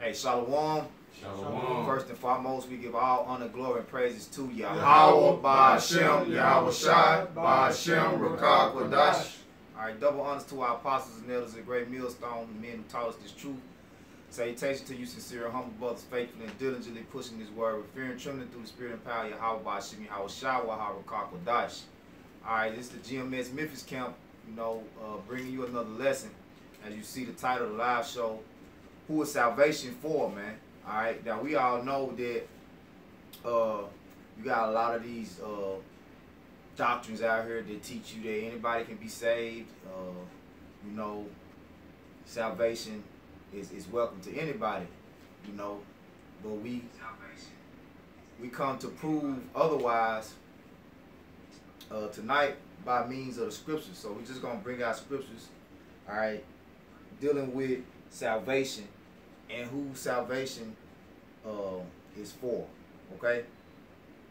Hey, Shalom. Shalom. First and foremost, we give all honor, glory, and praises to Yahweh, Ba'ashem, Yahweh Shai, Ba'ashem, Rakah, Quadash. All right, double honors to our apostles and elders of Great Millstone, the men who taught us this truth. Salutation to you, sincere and humble brothers, faithfully and diligently pushing this word with fear and trembling through the spirit and power. Yahweh, Ba'ashem, Yahweh Shai, Rakah, Quadash. All right, this is the GMS Memphis camp, bringing you another lesson. As you see the title of the live show, who is salvation for, man? All right, now we all know that you got a lot of these doctrines out here that teach you that anybody can be saved. Salvation is welcome to anybody, but we come to prove otherwise tonight by means of the scriptures. So we're just gonna bring out scriptures, all right, dealing with salvation and who salvation is for. Okay,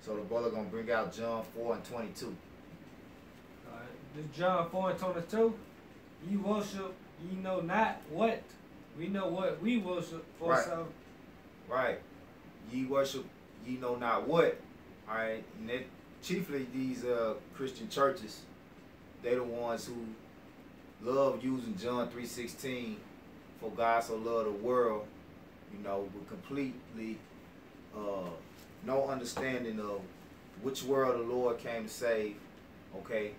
so the brother gonna bring out John 4:22. This John 4:22. Ye worship, ye know not what. We know what we worship for. Right. Right. Ye worship, ye know not what. All right, and that chiefly these Christian churches, they the ones who love using John 3:16. For God so loved the world, with completely no understanding of which world the Lord came to save, okay?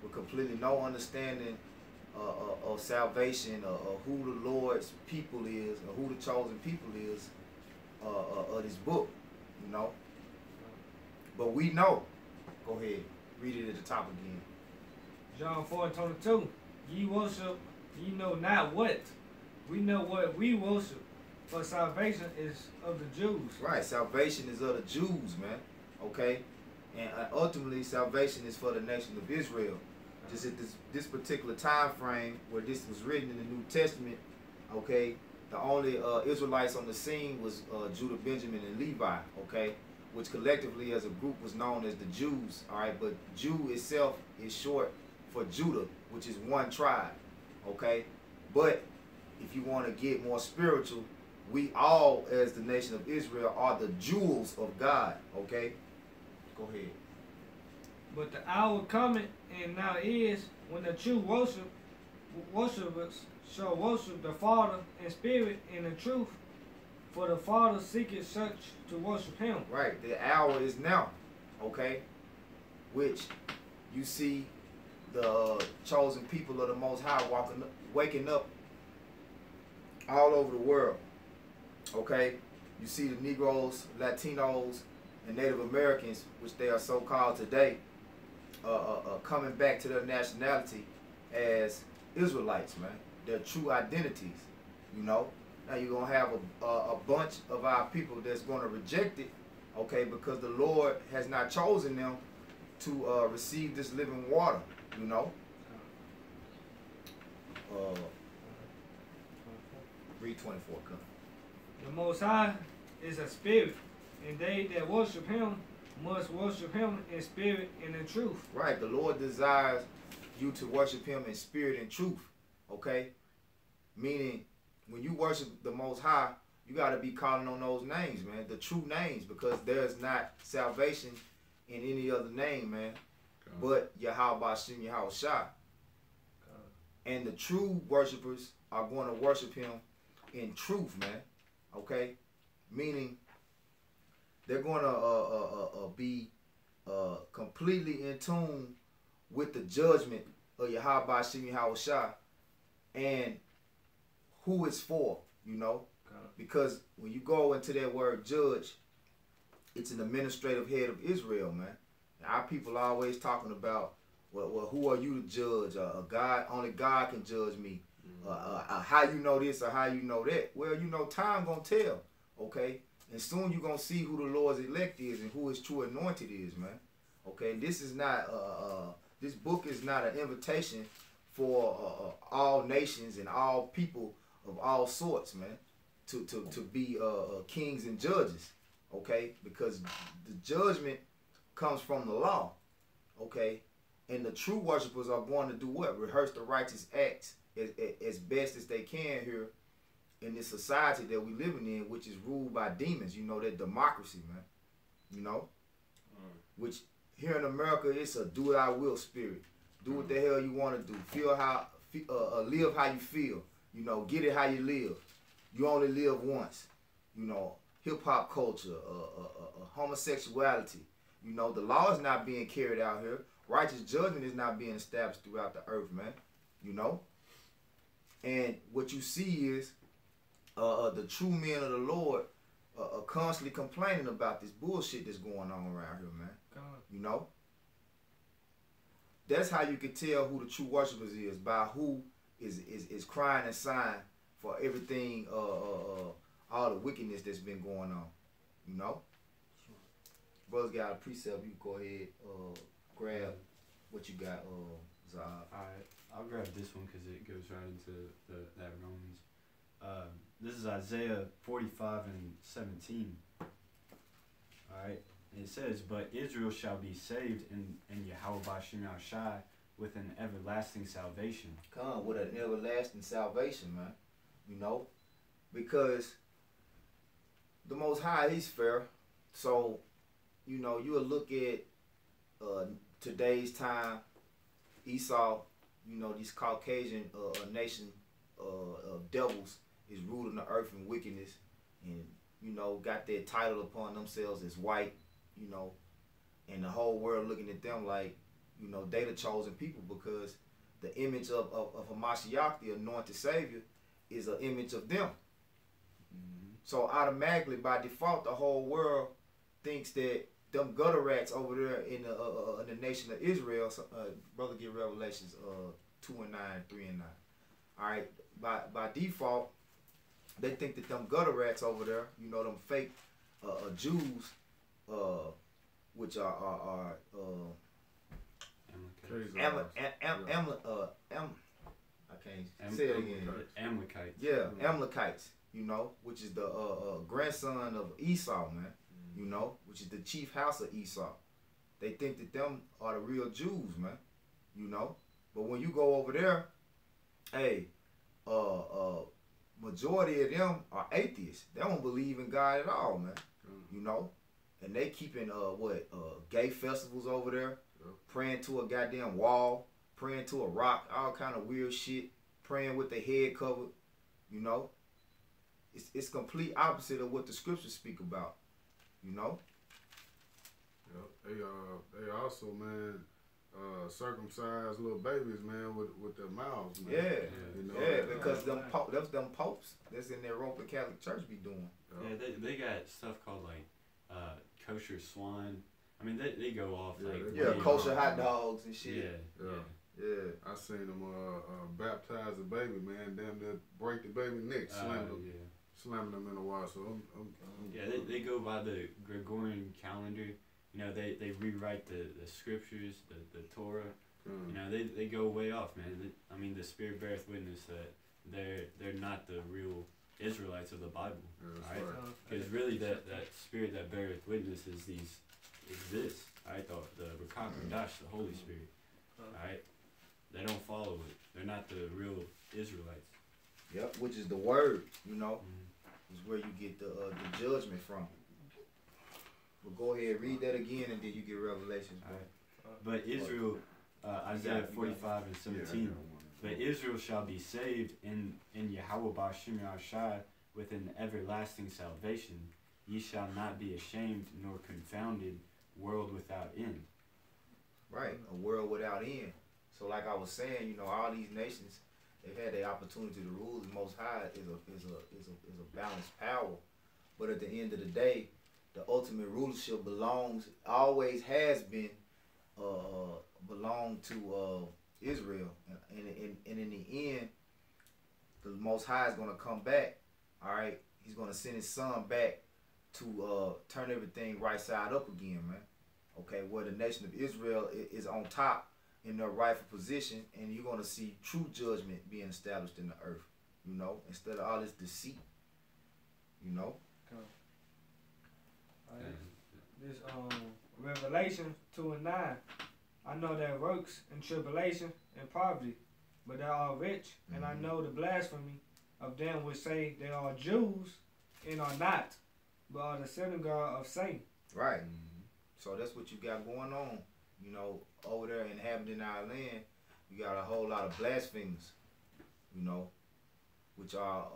With completely no understanding of salvation, of who the Lord's people is, or who the chosen people is of this book, But we know. Go ahead, read it at the top again. John 4:22. Ye worship, ye know not what. We know what we worship, for salvation is of the Jews. Right, salvation is of the Jews, man. Okay, and ultimately salvation is for the nation of Israel. Just at this particular time frame where this was written in the New Testament, okay, the only Israelites on the scene was Judah, Benjamin, and Levi, okay, which collectively as a group was known as the Jews. All right, but Jew itself is short for Judah, which is one tribe, okay. But if you want to get more spiritual, we all, as the nation of Israel, are the jewels of God, okay? Go ahead. But the hour coming, and now is, when the true worshipers shall worship the Father in spirit and in truth, for the Father seeketh such to worship him. Right, the hour is now, okay? Which you see the chosen people of the Most High waking up all over the world, okay? You see the Negroes, Latinos, and Native Americans, which they are so called today, coming back to their nationality as Israelites, man. Their true identities, Now you're going to have a bunch of our people that's going to reject it, okay, because the Lord has not chosen them to receive this living water, Read 24, come. The Most High is a spirit, and they that worship him must worship him in spirit and in truth. Right, the Lord desires you to worship him in spirit and truth, okay? Meaning, when you worship the Most High, you got to be calling on those names, man, the true names, because there's not salvation in any other name, man, but Yahweh Ba'ashem, Yahweh Shai. And the true worshipers are going to worship him in truth, man, okay? Meaning, they're going to be completely in tune with the judgment of Yahweh Ba'ashem, Yahweh Shai, and who it's for, Because when you go into that word judge, it's an administrative head of Israel, man. And our people are always talking about, well, who are you to judge? God, only God can judge me. How you know this or how you know that? Well, time gonna tell, okay? And soon you're gonna see who the Lord's elect is and who his true anointed is, man. Okay, this is not this book is not an invitation for all nations and all people of all sorts, man, to be kings and judges, okay? Because the judgment comes from the law, okay? And the true worshipers are going to do what? Rehearse the righteous acts as best as they can here in this society that we living in, which is ruled by demons. You know, that democracy, man. You know, which here in America, it's a do what I will spirit. Do what the hell you want to do. Feel how, live how you feel. You know, get it how you live. You only live once. You know, hip hop culture, homosexuality. You know, the law is not being carried out here. Righteous judgment is not being established throughout the earth, man. You know, and what you see is the true men of the Lord are constantly complaining about this bullshit that's going on around here, man. You know, that's how you can tell who the true worshipers is, by who is crying and sighing for everything, all the wickedness that's been going on. You know, brothers got a precept. You go ahead, grab what you got, Zah. Alright, I'll grab this one because it goes right into that Romans. This is Isaiah 45:17. Alright, and it says, "But Israel shall be saved in Yahweh B'Shem Yahushai with an everlasting salvation." Come with an everlasting salvation, man. You know, because the Most High, He's fair. So, you know, you'll look at today's time, Esau, you know, these Caucasian nation of devils is ruling the earth in wickedness, and, you know, got their title upon themselves as white, you know, and the whole world looking at them like, you know, they the chosen people, because the image of Hamashiach, the anointed Savior, is an image of them. So automatically, by default, the whole world thinks that them gutter rats over there in the nation of Israel, brother, get Revelations 2:9, 3:9. All right, by default, they think that them gutter rats over there, you know, them fake Jews, which are I can't say it again. Amalekites. Yeah, Amalekites. You know, which is the grandson of Esau, man. You know, which is the chief house of Esau. They think that them are the real Jews, man. You know, but when you go over there, hey, majority of them are atheists. They don't believe in God at all, man. You know, and they keeping gay festivals over there, praying to a goddamn wall, praying to a rock, all kind of weird shit, praying with their head covered. You know, it's complete opposite of what the scriptures speak about. You know. Yep. They also, man, circumcise little babies, man, with their mouths, man. Yeah, you know? yeah, because them popes that's in their Roman Catholic Church be doing. Yeah, they got stuff called like kosher swine. I mean, they go off like kosher hot dogs and shit. Yeah. I seen them baptize a baby, man. Damn near break the baby neck, slamming them in the water. So they go by the Gregorian calendar. You know, they rewrite the scriptures, the Torah. You know, they go way off, man. I mean, the Spirit beareth witness that they're not the real Israelites of the Bible, right? Because really, that Spirit that beareth witness is this. I thought the Ruach HaKodesh, the Holy Spirit, right? They don't follow it. They're not the real Israelites. Yep, which is the word. You know, is where you get the judgment from. Well, go ahead, read that again, and then you get Revelations. But Israel, Isaiah 45:17. But Israel shall be saved in Yahweh B'Shem Yahushai with an everlasting salvation. Ye shall not be ashamed nor confounded, world without end. Right, a world without end. So, like I was saying, you know, all these nations, they've had the opportunity to rule. The Most High is a balanced power, but at the end of the day, the ultimate rulership always has been, belonged to Israel, and in the end, the Most High is going to come back. All right, He's going to send His Son back to turn everything right side up again, man. Okay, where the nation of Israel is on top in their rightful position, and you're going to see true judgment being established in the earth. You know, instead of all this deceit. You know. This Revelation 2:9. I know their works and tribulation and poverty, but they are rich, and I know the blasphemy of them which say they are Jews and are not, but are the synagogue of Satan. Right. So that's what you got going on. You know, over there inhabiting our land, you got a whole lot of blasphemers, you know, which are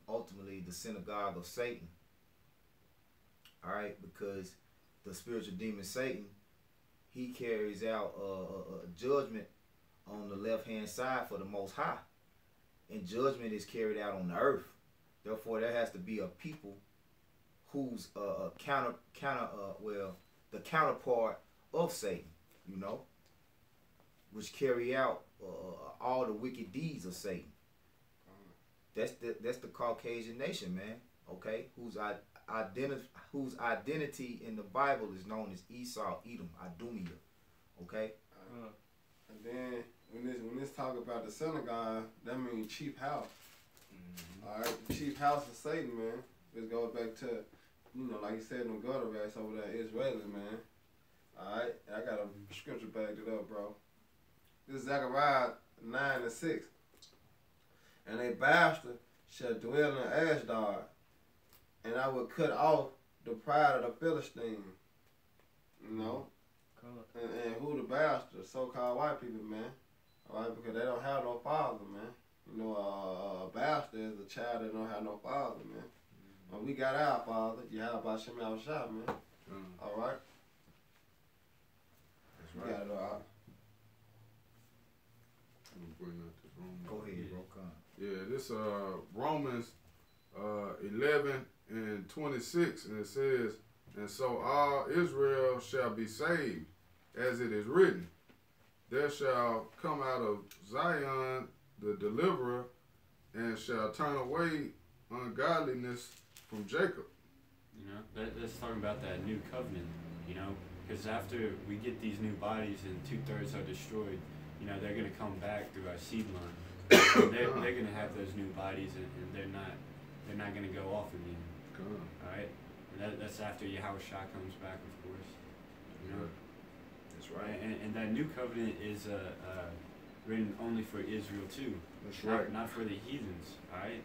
ultimately the synagogue of Satan. All right, because the spiritual demon Satan, he carries out a judgment on the left-hand side for the Most High. And judgment is carried out on the earth. Therefore, there has to be a people who's the counterpart of Satan, you know, which carry out all the wicked deeds of Satan. That's the Caucasian nation, man. Okay, whose identity in the Bible is known as Esau, Edom, Idumea. Okay. And then when this talk about the synagogue, that means chief house. All right, the chief house of Satan, man. This goes back to, you know, like you said, them gutter rats over there, Israeli, man. All right, I got a scripture backed it up, bro. This is Zechariah 9:6. And a bastard shall dwell in Ashdod, and I will cut off the pride of the Philistine. You know? And who the bastard? So-called white people, man. All right, because they don't have no father, man. You know, a bastard is a child that don't have no father, man. And we got our father, Yahweh Shem Yahushua, man. All right? That's right. Got it all. Go ahead, bro. Come. Yeah, this Romans 11:26, and it says, and so all Israel shall be saved, as it is written, there shall come out of Zion the deliverer, and shall turn away ungodliness from Jacob. You know, that's talking about that new covenant, you know, because after we get these new bodies and 2/3 are destroyed, you know, they're going to come back through our seed line. they're going to have those new bodies, and they're not going to go off again. All right, and that's after Yahushua comes back, of course. You know, that's right. And that new covenant is written only for Israel too. That's right. Not for the heathens. All right,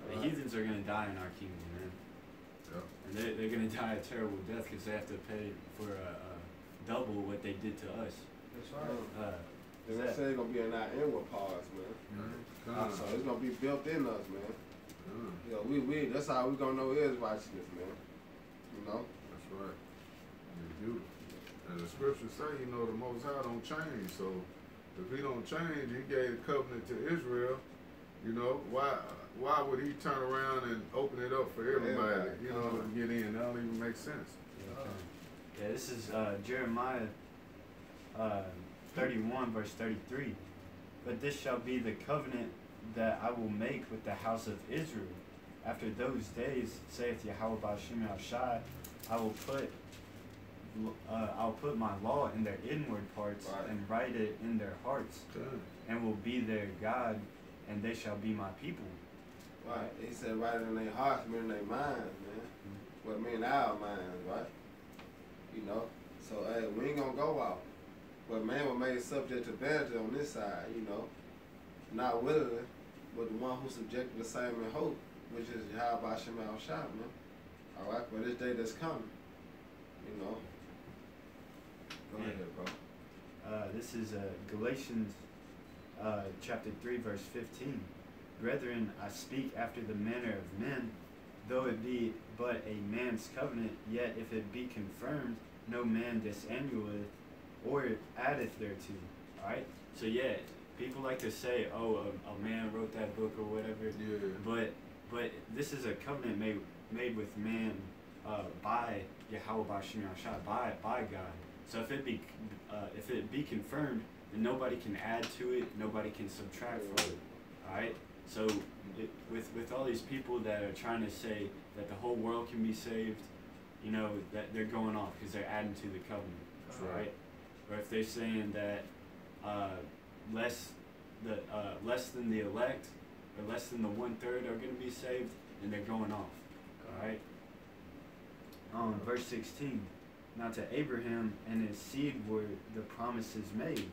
the heathens are going to die in our kingdom, man. Yep. And they're going to die a terrible death because they have to pay for double what they did to us. That's right. They say it's going to be in our inward parts, man. So it's going to be built in us, man. You know, we that's how we going to know is righteousness, man. You know? That's right. It's beautiful. And the scriptures say, you know, the Most High don't change. So if he don't change, he gave the covenant to Israel. You know, why would he turn around and open it up for everybody, you know, to get in? That don't even make sense. Yeah, this is Jeremiah 31, verse 33. But this shall be the covenant that I will make with the house of Israel. After those days, saith Yahweh Shem Yahushua, I'll put my law in their inward parts and write it in their hearts, and will be their God, and they shall be my people. Right. He said write it in their hearts, meaning their minds, man. What mean our minds, right? You know? So, hey, we ain't gonna go out. But man was made subject to vanity on this side, you know. Not willingly, but the one who subjected the same in hope, which is Yahweh Shem Yahushua, man. Alright, for this day that's coming. You know. Go ahead, bro. This is Galatians chapter 3, verse 15. Brethren, I speak after the manner of men, though it be but a man's covenant, yet if it be confirmed, no man disannulleth or addeth thereto. Alright? So yeah, people like to say, oh, a man wrote that book or whatever. Yeah. But this is a covenant made with man by Yahweh Shem Yahushua, by God. So if it be confirmed, then nobody can add to it, nobody can subtract from it. Alright? So with all these people that are trying to say that the whole world can be saved, you know, that they're going off because they're adding to the covenant. Right? Or if they're saying that less than the elect or less than the 1/3 are going to be saved, then they're going off. Alright? Verse 16. Now to Abraham and his seed were the promises made.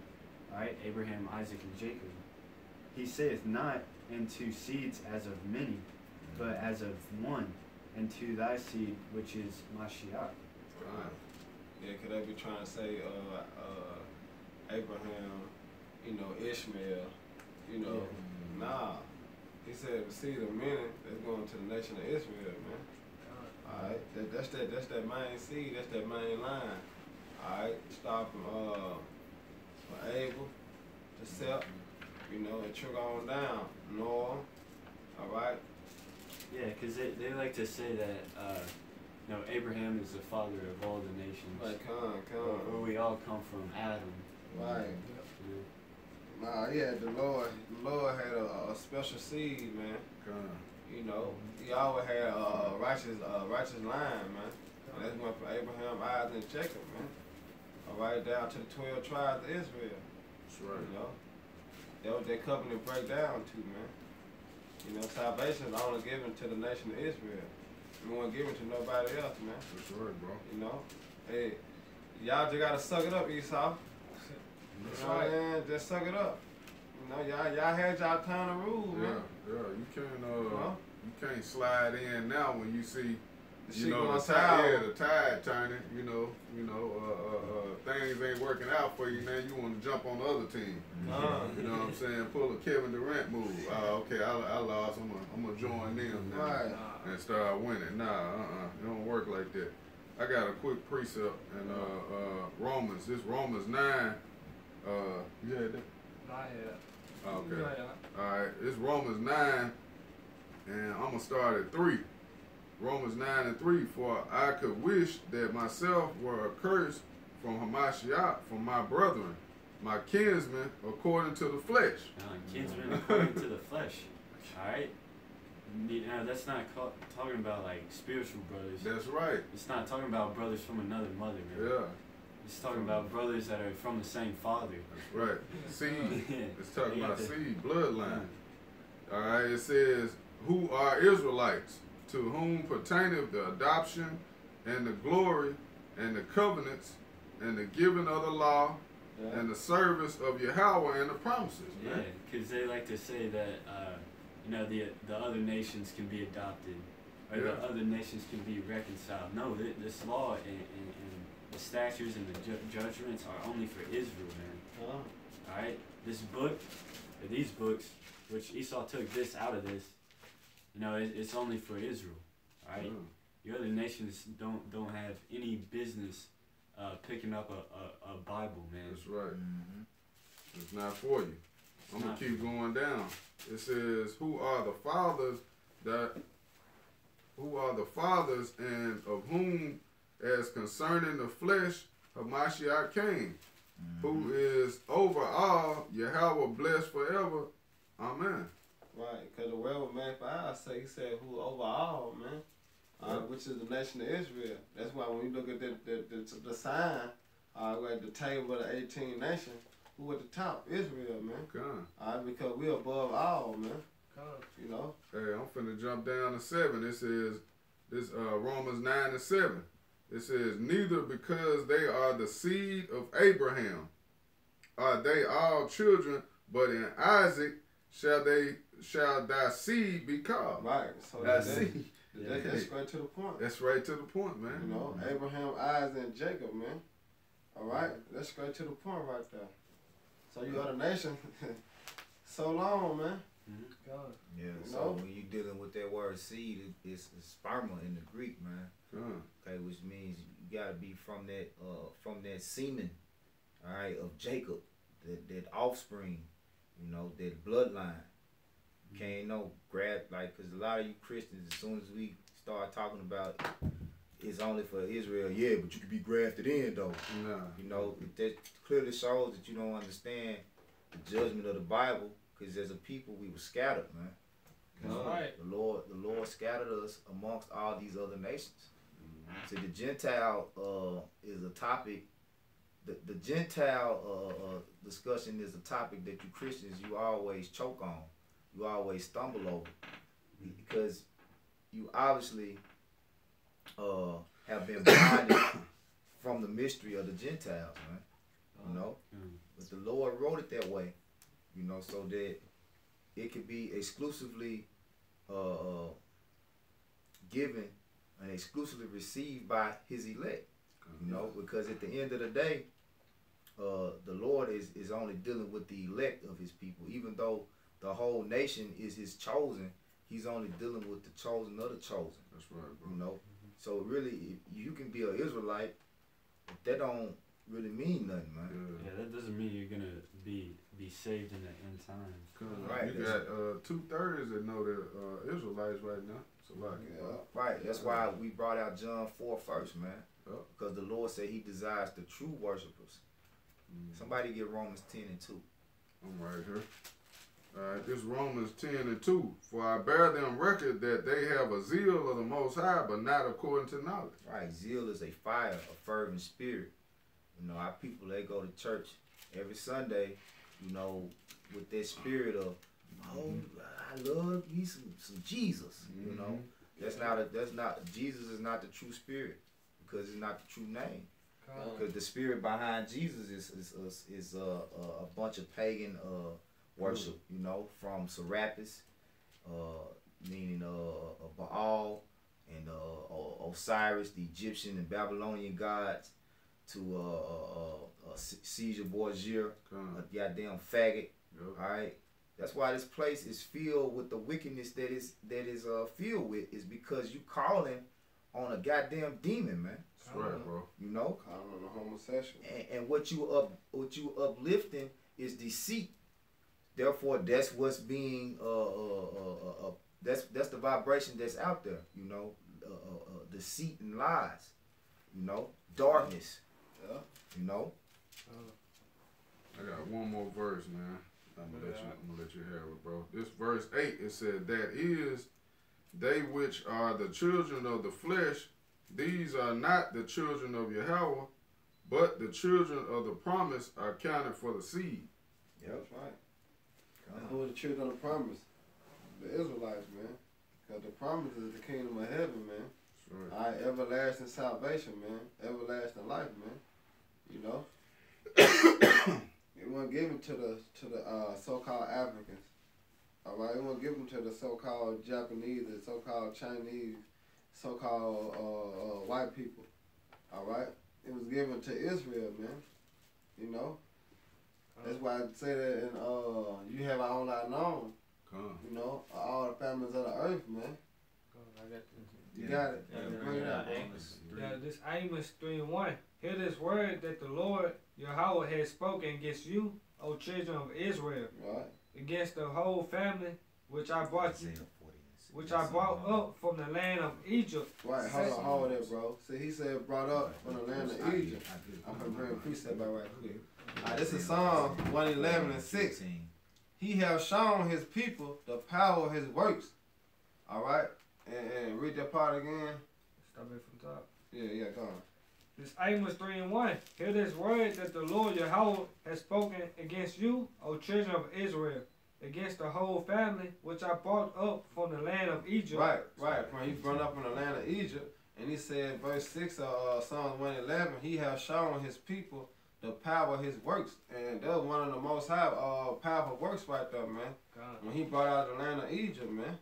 Alright? Abraham, Isaac, and Jacob. He saith not, into seeds as of many, but as of one, and to thy seed, which is Mashiach. Yeah, could they be trying to say Abraham, Ishmael, Nah. He said the seed of many that's going to the nation of Israel, man. Alright, that's that main seed, that's that main line. Alright, start from Abel to Seth, and trickle on down. Noah, alright? Yeah, because they like to say that, Abraham is the father of all the nations. Right, Or we all come from Adam. Right. Nah, yeah, the Lord had a special seed, man. He always had a righteous line, man. And that's went from Abraham, Isaac, and Jacob, man. All right, down to the 12 tribes of Israel. That's right. That was their covenant breakdown to, man. Salvation is only given to the nation of Israel. It wasn't given to nobody else, man. That's right, bro. Hey, y'all just gotta suck it up, Esau. That's You know what I'm saying? Just suck it up. Y'all had y'all time to rule, man. Yeah. You can't slide in now when you see, the tide turning. Things ain't working out for you. Now you want to jump on the other team. You know what I'm saying? Pull a Kevin Durant move. Okay, I lost. I'm gonna join them now and start winning. It don't work like that. I got a quick precept in Romans. This Romans 9. You had that? Not yet. Okay. Alright, it's Romans 9, and I'm going to start at 3. Romans 9 and 3, for I could wish that myself were accursed from Hamashiach, from my brethren, my kinsmen, according to the flesh. Kinsmen according to the flesh. Alright? That's not talking about like spiritual brothers. That's right. It's not talking about brothers from another mother, man. Yeah. It's talking about brothers that are from the same father. That's right. Seed. It's talking about seed, bloodline. All right. It says, who are Israelites, to whom pertaineth the adoption and the glory and the covenants and the giving of the law and the service of Yahweh and the promises. Yeah, because they like to say that the other nations can be adopted, or the other nations can be reconciled. No, this law and the statutes and the judgments are only for Israel, man. Alright? This book, or these books, which Esau took this out of this, it's only for Israel. Alright? The other nations don't have any business picking up a Bible, man. That's right. Mm-hmm. It's not for you. I'm going to keep going down. It says, who are the fathers and of whom as concerning the flesh, Hamashiach came, who is over all, Yahweh blessed forever. Amen. Right, because the word was made for our sake. He said, who over all, man, which is the nation of Israel. That's why when you look at the sign, we're at the table of the 18 nations, who at the top? Israel, man. Because we're above all, man. Hey, I'm finna jump down to 7. It says, this Romans 9 and 7. It says, neither because they are the seed of Abraham are they all children, but in Isaac shall thy seed be called. Right. So that's straight to the point. That's right to the point, man. Abraham, Isaac, and Jacob, man. All right, that's straight to the point right there. So you got a nation so long, man. Yeah, so when you're dealing with that word seed, it's sperma in the Greek, man. Okay, which means you gotta be from that semen, all right, of Jacob, that offspring, that bloodline. Can't grab, cause a lot of you Christians, as soon as we start talking about it's only for Israel, but you could be grafted in though. That clearly shows that you don't understand the judgment of the Bible, because as a people we were scattered, man. Right. The Lord scattered us amongst all these other nations. So the Gentile is a topic. The Gentile discussion is a topic that you Christians, you always choke on. You always stumble over. Because you obviously have been blinded from the mystery of the Gentiles, man. But the Lord wrote it that way, so that it could be exclusively given and exclusively received by his elect. You know, because at the end of the day, the Lord is only dealing with the elect of his people. Even though the whole nation is his chosen, he's only dealing with the chosen of the chosen. That's right, bro. You know, so really, you can be an Israelite, but that don't really mean nothing, man. Yeah, that doesn't mean you're gonna be saved in the end times. Right. You got 2/3 that know they're Israelites right now. So like, Right. That's why we brought out John 4 first, man. Yep. Because the Lord said he desires the true worshipers. Somebody get Romans 10:2. I'm right here. Alright, this Romans 10:2. For I bear them record that they have a zeal of the Most High, but not according to knowledge. Right. Zeal is a fire, a fervent spirit. You know, our people, they go to church every Sunday, you know, with that spirit of, oh, I love me some Jesus. You know, that's not Jesus is not the true spirit, because it's not the true name. Because the spirit behind Jesus is a bunch of pagan worship, you know, from Serapis, meaning Baal and Osiris, the Egyptian and Babylonian gods, to Caesar Borgia, a goddamn faggot. All right, that's why this place is filled with the wickedness that is filled with, is because you calling on a goddamn demon, man. That's right, bro. You know, Calling on the homosexual. and what you uplifting is deceit. Therefore, that's what's being that's the vibration that's out there. You know, deceit and lies. You know, darkness. Yeah. You know. I got one more verse, man. I'm gonna let you have it, bro. This verse 8, it said, that is, they which are the children of the flesh, these are not the children of Yahweh, but the children of the promise are counted for the seed. Yep. That's right. And who are the children of the promise? The Israelites, man. Because the promise is the kingdom of heaven, man. That's right. All right, everlasting salvation, man. Everlasting life, man. You know? It wasn't given to the so-called Africans. All right? It wasn't given to the so-called Japanese, the so-called Chinese, so-called white people. All right? It was given to Israel, man. You know? That's why I say that in you have our own light known. You know, all the families of the earth, man. I got this. You got it. Bring it out. Yeah, this Amos 3:1. Hear this word that the Lord Yahweh has spoken against you, O children of Israel, Right. against the whole family which I brought up from the land of Egypt. Right, hold that, bro. See, he said brought up from the land of Egypt. I'm going to bring a precept back right quick. This is Psalm 111:6. He has shown his people the power of his works. All right? And read that part again. Stop it from top. Yeah, go on. This Amos 3:1. Hear this word that the Lord Yahweh has spoken against you, O children of Israel, against the whole family which I brought up from the land of Egypt. Right. When he brought up from the land of Egypt, and he said, verse 6 of Psalm 111, he has shown his people the power of his works. And that was one of the most high powerful works right there, man. God. When he brought out the land of Egypt, man.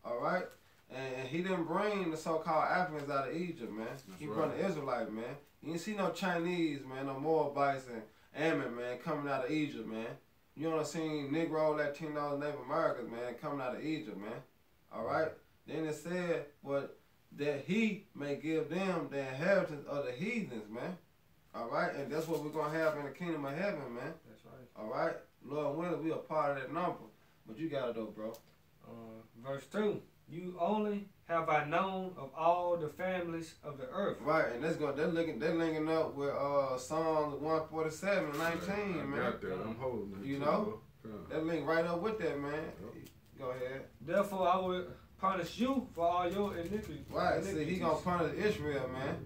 All right? And he didn't bring the so-called Africans out of Egypt, man. He brought the Israelites, man. You didn't see no Chinese, man, no Moabites and Ammon, man, coming out of Egypt, man. You don't see Negro, Latino, Native Americans, man, coming out of Egypt, man. All right? Then it said, that he may give them the inheritance of the heathens, man. All right? And that's what we're going to have in the kingdom of heaven, man. That's right. All right? Lord willing, we are part of that number. But you got it, though, bro. Verse 2. You only have I known of all the families of the earth. Right, and they're linking up with Psalms 147:19, man. I got that. I'm holding it. You know? That link right up with that, man. Go ahead. Therefore I will punish you for all your iniquities. Right, see, he gonna punish Israel, man.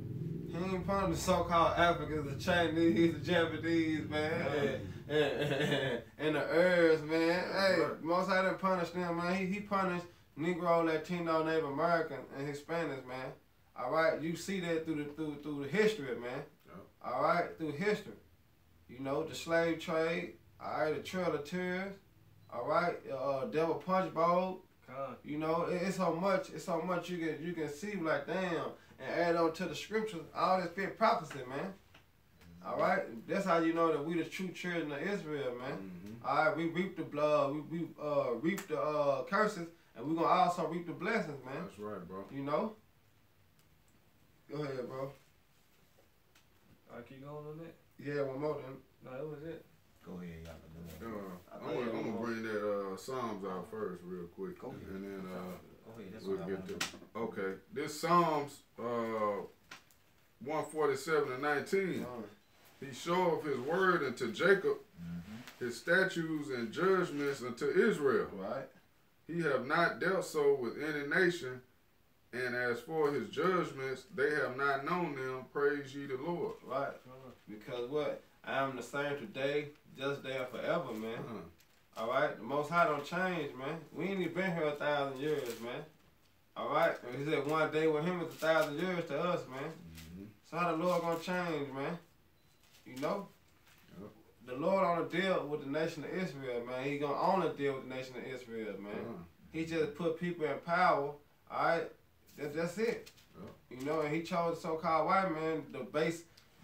He ain't punish the so-called Africans, the Chinese, the Japanese, man, and the Arabs, man. Hey, Most High didn't punish them, man. He punished Negro, Latino, Native American, and Hispanics, man. All right, you see that through the history, man. All right, through history. You know, the slave trade. All right, the Trail of Tears. All right, Devil Punch Bowl. Con. You know, it's so much you can see like damn, and add on to the scriptures, all this fit prophecy, man. All right, that's how you know that we the true children of Israel, man. Mm-hmm. All right, we reap the blood, we reap the curses, and we gonna also reap the blessings, man. That's right, bro. You know. Go ahead, bro. I keep going on that. Yeah, one more then. No, that was it. Go ahead, y'all. Can do it. I'm gonna bring that Psalms out first, real quick, Go ahead. and then Go ahead. That's we'll what I get want to. to. Okay, this Psalms 147 and 19. He showeth his word unto Jacob, his statutes and judgments unto Israel. Right. He have not dealt so with any nation, and as for his judgments, they have not known them. Praise ye the Lord. Right. Because what? I am the same today, just there forever, man. All right. The Most High don't change, man. We ain't even been here 1,000 years, man. All right. And he said one day with him is 1,000 years to us, man. Mm-hmm. So how the Lord gonna change, man? You know? Yep. The Lord only deal with the nation of Israel, man. He gonna only deal with the nation of Israel, man. He just put people in power, all right? That's it. Yep. You know, and he chose the so-called white man, the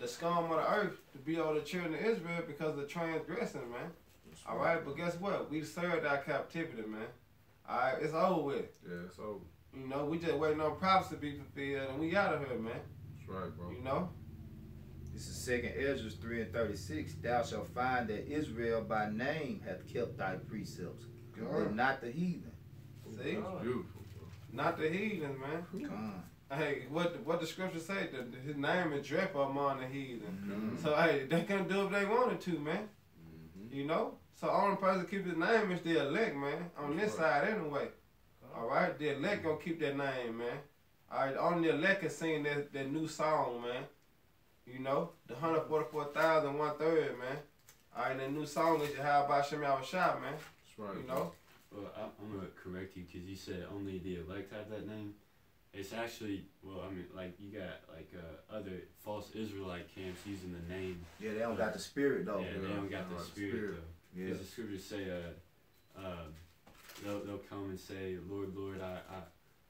scum of the earth, to be over the children of Israel because of the transgression, man. That's All right, but guess what? We served our captivity, man. All right, it's over with. Yeah, it's over. You know, we just waiting on prophecy to be fulfilled, and we out of here, man. That's right, bro. You know? This is 2nd Ezra 3:36. Thou shalt find that Israel by name hath kept thy precepts, but not the heathen. See? That's beautiful, bro. Not the heathens, man. Come Hey, what the scripture say? His name is dreadful among the heathen. Mhm. So, hey, they can do if they wanted to, man. Mhm. You know? So, only person keep his name is the elect, man. On this side, anyway. All right? The elect gonna keep that name, man. All right? Only the elect can sing that new song, man. You know? The 144,000, 1/3, man. All right? That new song is How About Shem Yahushua, man. That's right. You know? Well, I'm gonna correct you because you said only the elect have that name. It's actually, well, I mean, like you got like other false Israelite camps using the name. Yeah, they don't got the spirit though. Yeah, they don't got the spirit though. Yeah. Because the scriptures say, they'll come and say, Lord, Lord,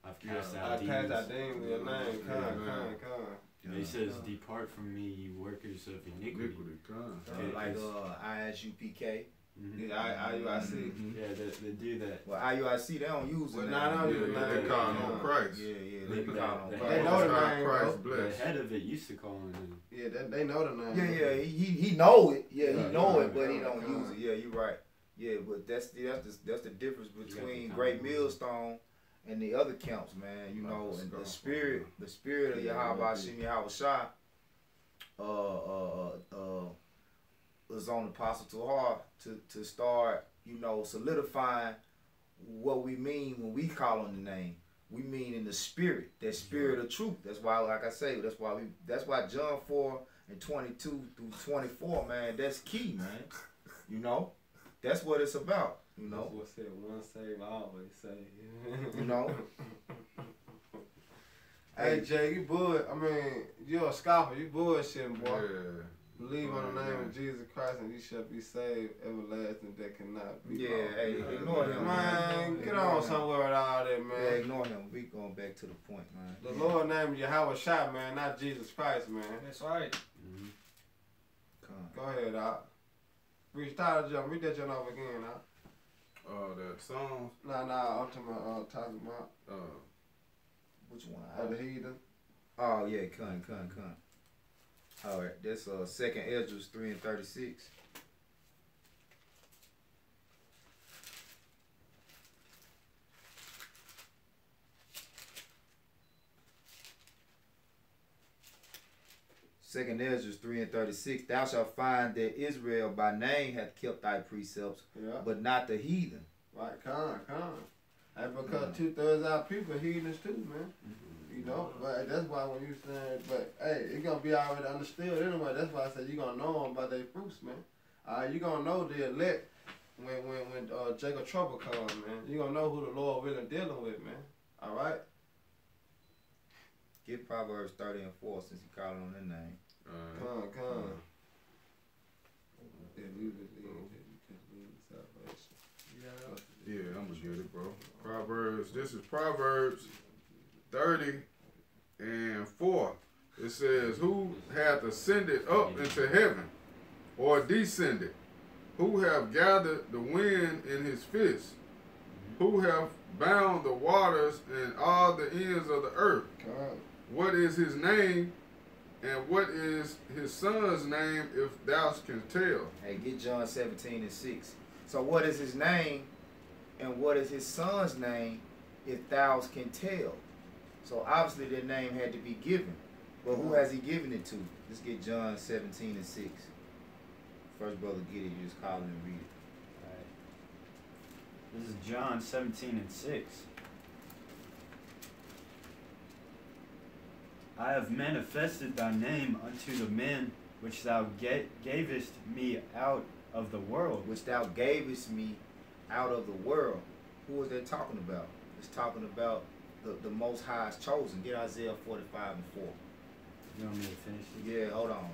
I've cast out I demons. cast out demons in your name. Come. And he says, depart from me, you workers of iniquity. Iniquity, come. Yeah, Like it's- ISUPK. Mhm. Yeah, IUIC. Yeah, they do that. Well, IUIC they don't use it. Well, now. nah, Yeah, they calling on Christ. Yeah, They- they be calling on they- Christ. They know the Christ, name, Christ bro. The bless. head of it used to call on him. Yeah, they know the name. Yeah, he know it. Yeah, Yeah, he know yeah, it, but he yeah, don't yeah. use it. Yeah, you're right. Yeah, but that's the difference got the between common Great root. Millstone and the other camps, man. You know, and the spirit of Yeah, Yahweh yeah. Shem Yahushua was on Apostle Tuhar to start, you know, solidifying what we mean when we call on the name. We mean in the spirit, that spirit of truth. That's why, like I say, that's why John 4:22-24, man, that's key, man. You know? That's what it's about, you know. That's what said, one save, always save. You know? Hey, Jay, you're a scoffer. You bullshitting, boy. Yeah. Believe on the name of Jesus Christ and you shall be saved, everlasting that cannot be. Yeah, wrong. hey, ignore him, Man, get on somewhere with all that, Yeah, man. ignore him. We going back to the point, man. The Lord named Yahweh Shai, man, not Jesus Christ, man. That's right. Mhm. Come. Go ahead, Doc. Read that jump over again, Doc. That songs. Nah, I'm talking about Which one? the heathen. Oh yeah, come. All right, that's 2nd Ezra 3:36. Second Ezra 3:36. Thou shalt find that Israel by name hath kept thy precepts, Yeah. but not the heathen. Right, come. And because 2/3 of our people heathens too, man. You know, but that's why when you saying, but hey, it's gonna be already understood anyway. That's why I said you gonna know them by their fruits, man. You gonna know the elect when Jacob trouble comes, man. You gonna know who the Lord really dealing with, man. All right. Get Proverbs 30:4 since he called on that name. Come. Yeah, we believe that we can lead salvation. Yeah, I'm gonna get it, bro. Proverbs. This is Proverbs 30:4. It says, "Who hath ascended up into heaven, or descended? Who have gathered the wind in his fist? Who have bound the waters and all the ends of the earth? God. What is his name, and what is his son's name, if thou canst tell?" Hey, get John 17:6. So what is his name, and what is his son's name, if thou can tell? So obviously that name had to be given. But who has he given it to? Let's get John 17:6. First brother get it, you just call it and read it. Alright. This is John 17:6. I have manifested thy name unto the men which thou gavest me out of the world. Which thou gavest me out of the world. Who is that talking about? It's talking about the Most High's chosen. Get Isaiah 45:4. You want me to finish it? Yeah, hold on.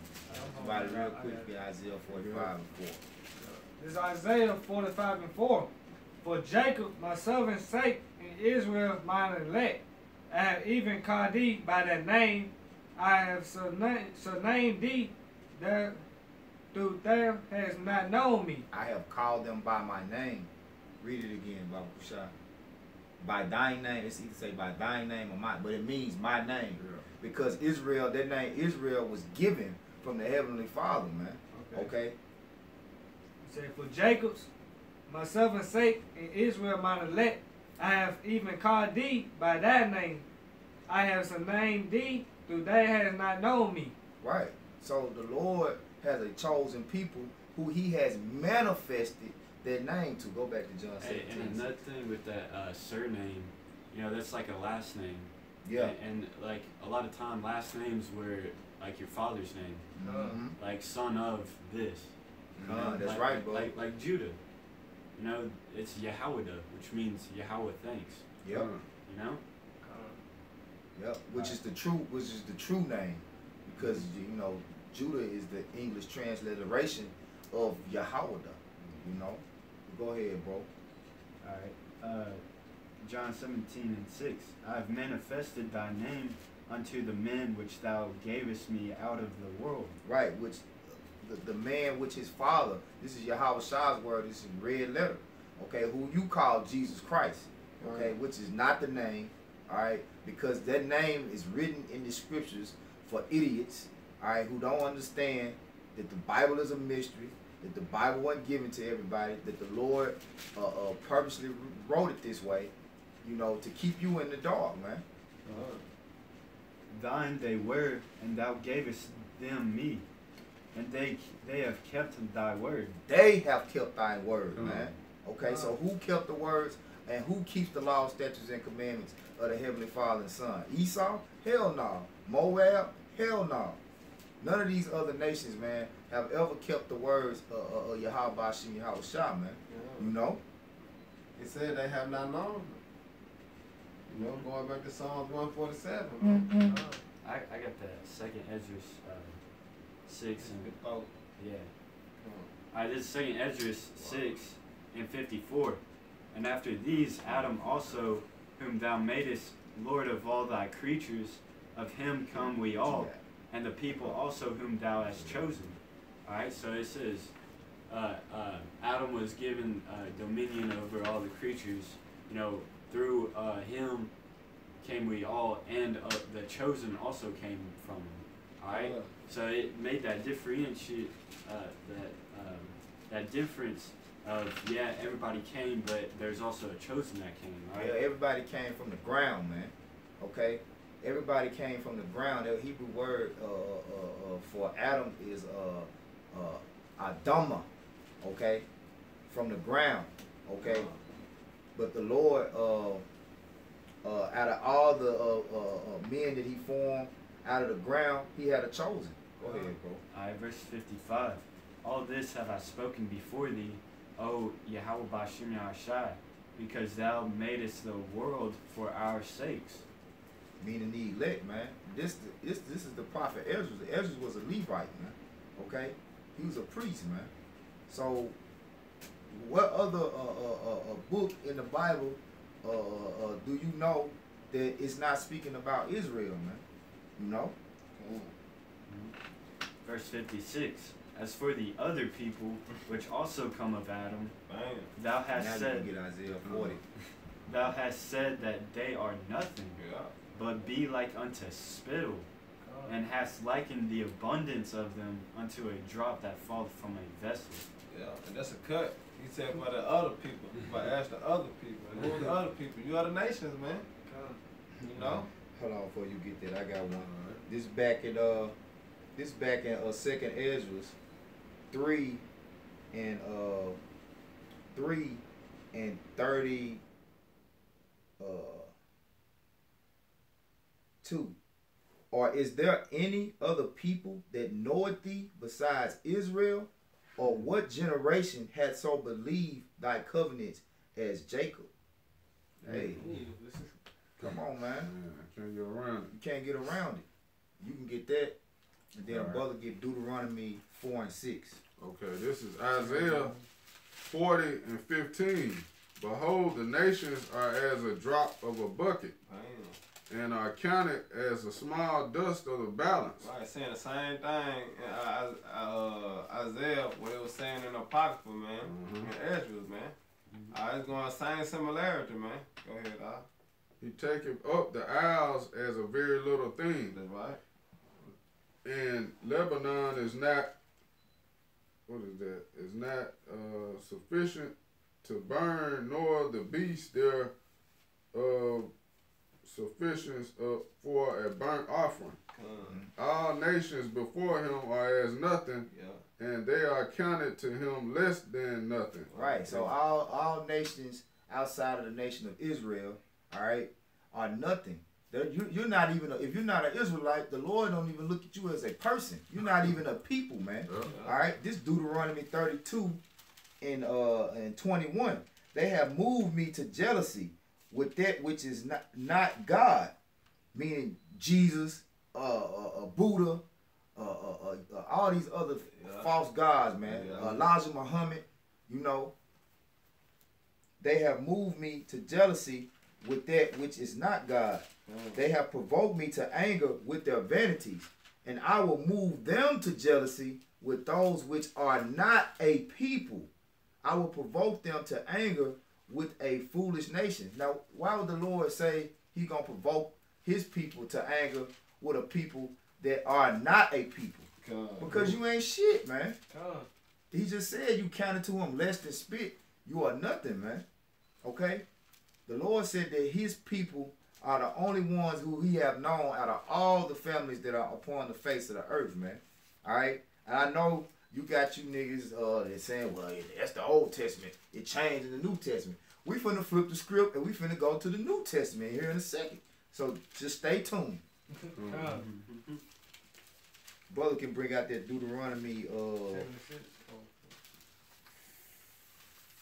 Somebody real quick, get Isaiah 45:4. This is Isaiah 45:4. For Jacob, my servant's sake, and Israel, mine elect, I have even called thee by that name. I have surnamed thee, that though thou hast not known me. I have called them by my name. Read it again, Baba Kushai. By thine name. It's either say by thine name or mine, but it means my name. Yeah. Because Israel, that name Israel was given from the Heavenly Father, man. Okay? He said, for Jacob's, my servant's sake, and Israel, mine elect, I have even called thee by thy name. I have surnamed thee, though thou hast not known me. Right. So the Lord has a chosen people who he has manifested their name to. Go back to John 17. Hey, and another thing with that surname, you know, that's like a last name. Yeah. And like a lot of time, last names were like your father's name, Mhm. like son of this. You know? That's like, right, bro. Like Judah. You know, it's Yehowadah, which means Yahweh thanks. Yep. You know. Yep. Which is the true name, because you know Judah is the English transliteration of Yahweh. You know. Go ahead, bro. Alright. John 17:6. I have manifested thy name unto the men which thou gavest me out of the world. Right. Which the man which his father. This is Yahweh Shah's word. This is in red letter. Okay. Who you call Jesus Christ. Okay. Which is not the name. All right. Because that name is written in the scriptures for idiots. All right. Who don't understand that the Bible is a mystery. That the Bible wasn't given to everybody. That the Lord purposely wrote it this way. You know, to keep you in the dark, man. Thine they were, and thou gavest them me, and they have kept thy word. They have kept thy word, Come on. man. Okay, so who kept the words and who keeps the law, statutes, and commandments of the Heavenly Father and Son? Esau? Hell no. Moab? Hell no. None of these other nations, man, have ever kept the words of Yahweh Bashim Yahweh Shah, man. You know? It said they have not known him. You know, going back to Psalms 147. I got that second Esdras 6 and Oh, yeah. Alright, this is second Esdras 6:54. And after these, Adam also, whom thou madest Lord of all thy creatures, of him come we all, and the people also whom thou hast chosen. Alright, so it says Adam was given dominion over all the creatures. You know, through him came we all, and the chosen also came from him. Alright, so it made that differentiate, that difference of everybody came, but there's also a chosen that came. Right? Yeah, everybody came from the ground, man. Okay? Everybody came from the ground. The Hebrew word for Adam is Adama. Okay? From the ground. Okay? But the Lord, out of all the men that he formed out of the ground, he had a chosen. Go ahead, bro. Alright, verse 55. All this have I spoken before thee, O Yahweh Bashim Yahshai, because thou madest the world for our sakes. Meaning the elect, man. This is the prophet Ezra. Ezra was a Levite, man. Okay? He was a priest, man. So what other book in the Bible do you know that it's not speaking about Israel, man? You know? Verse 56. As for the other people, which also come of Adam, Man. thou hast Now you said, can get Isaiah 40. thou hast said that they are nothing, Yeah. but be like unto spittle, and hast likened the abundance of them unto a drop that falleth from a vessel. Yeah, and that's a cut. He said by the other people. But ask the other people. And who are the other people? You are the nations, man. You know? Hold on before you get that. I got one. This back in Second Ezra 3 and 30 2. Or is there any other people that knoweth thee besides Israel? Or what generation had so believed thy covenants as Jacob? Hey, come on, man. Can't get around it. You can't get around it. You can get that, and then Alright. brother get Deuteronomy 4 and 6. Okay, this is Isaiah 40 and 15. Behold, the nations are as a drop of a bucket, and are counted as a small dust of the balance. Right, saying the same thing in Isaiah, what it was saying in the Apocrypha, man, in Ezra, man. It's going to same similarity, man. Go ahead, Al. He taketh up the isles as a very little thing, That's right. and Lebanon is not, what is that? Is not sufficient to burn, nor the beast there sufficient for a burnt offering. All nations before him are as nothing, Yeah. and they are counted to him less than nothing. Right. So all nations outside of the nation of Israel, all right, are nothing. You're not even if you're not an Israelite, the Lord don't even look at you as a person. You're not even a people, man. Yeah. All right. This Deuteronomy 32 and 21. They have moved me to jealousy with that which is not God, meaning Jesus, Buddha, all these other false gods, man. Yeah. Elijah Muhammad, you know. They have moved me to jealousy with that which is not God. They have provoked me to anger with their vanities, and I will move them to jealousy with those which are not a people. I will provoke them to anger with a foolish nation. Now, why would the Lord say he going to provoke his people to anger with a people that are not a people? Because you ain't shit, man. He just said you counted to him less than spit. You are nothing, man. Okay? The Lord said that his people are the only ones who he have known out of all the families that are upon the face of the earth, man. All right? And I know you got you niggas that saying, well, that's the Old Testament. It changed in the New Testament. We finna flip the script and we finna go to the New Testament here in a second. So just stay tuned. Brother can bring out that Deuteronomy 4.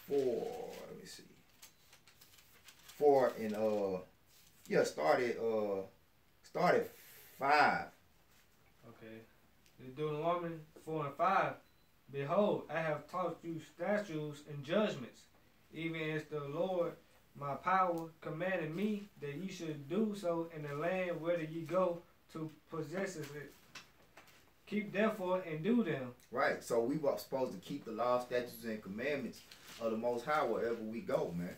Let me see. 4 and start at 5. Okay. The Deuteronomy 4 and 5. Behold, I have taught you statutes and judgments, even as the Lord my power commanded me that ye should do so in the land whither ye go to possess it. Keep therefore and do them. Right. So we were supposed to keep the law, statutes, and commandments of the Most High wherever we go, man.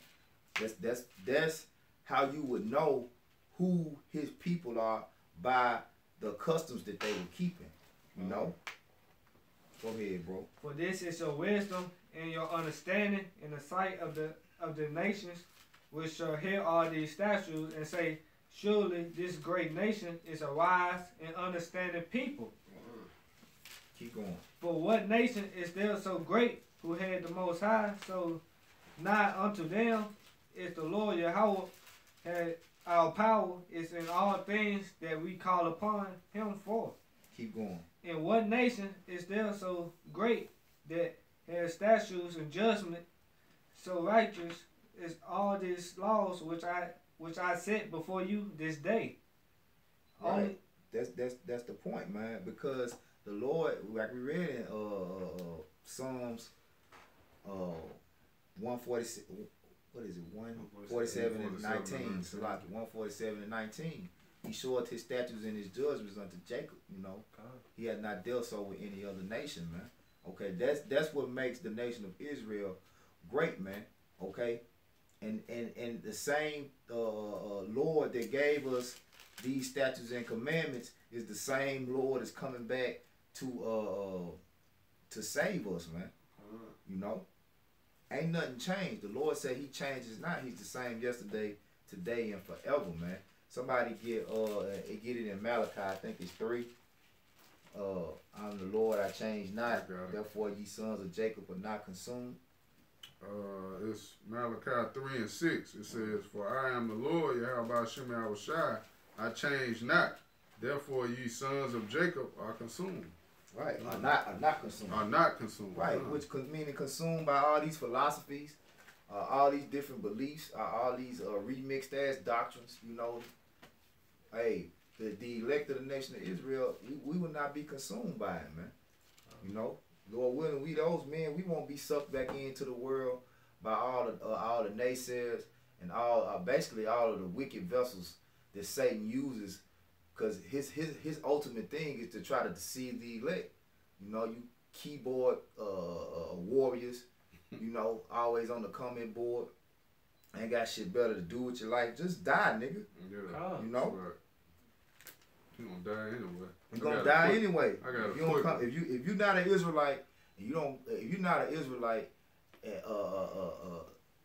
That's how you would know who his people are by the customs that they were keeping. You know? Go ahead, bro. For this is your wisdom and your understanding in the sight of the nations, which shall hear all these statutes and say, surely this great nation is a wise and understanding people. Keep going. For what nation is there so great who had the Most High? So nigh unto them is the Lord Yahweh. Had our power is in all things that we call upon him for. Keep going. And what nation is there so great that has statutes and judgment so righteous as all these laws which I set before you this day? Right. That's the point, man. Because the Lord, like we read in Psalms 146. What is it? 147 and 19. Salaki 147 and 19. He showed his statutes and his judgments unto Jacob. You know, he had not dealt so with any other nation, man. Okay, that's what makes the nation of Israel great, man. Okay, and the same Lord that gave us these statutes and commandments is the same Lord that's coming back to save us, man. You know, ain't nothing changed. The Lord said He changes not. He's the same yesterday, today, and forever, man. Somebody get it in Malachi. I think it's 3. I'm the Lord, I change not. Therefore, ye sons of Jacob are not consumed. It's Malachi 3 and 6. It says, "For I am the Lord, Yahweh Shem Yahushai, I change not. Therefore, ye sons of Jacob are consumed." Right, are not consumed. Are not consumed. Right, which meaning consumed by all these philosophies, all these different beliefs, all these remixed ass doctrines. You know, hey, the elect of the nation of Israel, we will not be consumed by it, man. You know, Lord willing, we those men, we won't be sucked back into the world by all the naysayers and basically all of the wicked vessels that Satan uses, because his ultimate thing is to try to deceive the elect. You know, you keyboard warriors, you know, always on the comment board, ain't got shit better to do with your life. Just die, nigga. Yeah. You know. Right. You gonna die anyway. You gonna die anyway. I got if you don't come, if you're not an Israelite, if you're not an Israelite,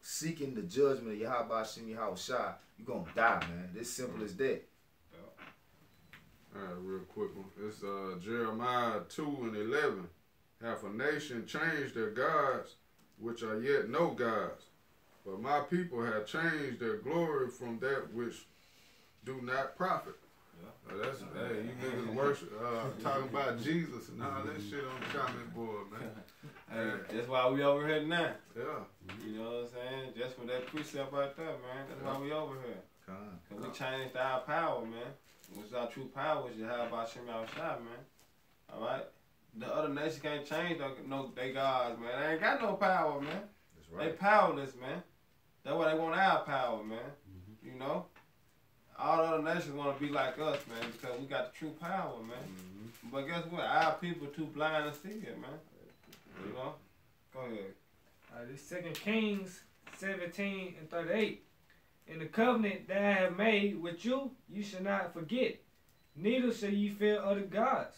seeking the judgment of Yahweh Shem Yahushai, you gonna die, man. It's simple as that. Alright, real quick one. It's Jeremiah 2 and 11. Hath a nation changed their gods, which are yet no gods? But my people have changed their glory from that which do not profit. That's hey, you niggas worship talking about Jesus and all that shit on the comment board, man. Hey, that's why we over here now. Yeah. You know what I'm saying? Just for that precept right there, man. That's why we over here. Cause we changed our power, man. Which our true power is Yahweh Shem Yahushai, man. Alright? The other nations can't change they gods, man. They ain't got no power, man. That's right. They powerless, man. That's why they want our power, man. You know? All the other nations want to be like us, man, because we got the true power, man. But guess what? Our people too blind to see it, man. You know? Go ahead. This 2 Kings 17 and 38. In the covenant that I have made with you, you shall not forget, neither shall ye fear other gods.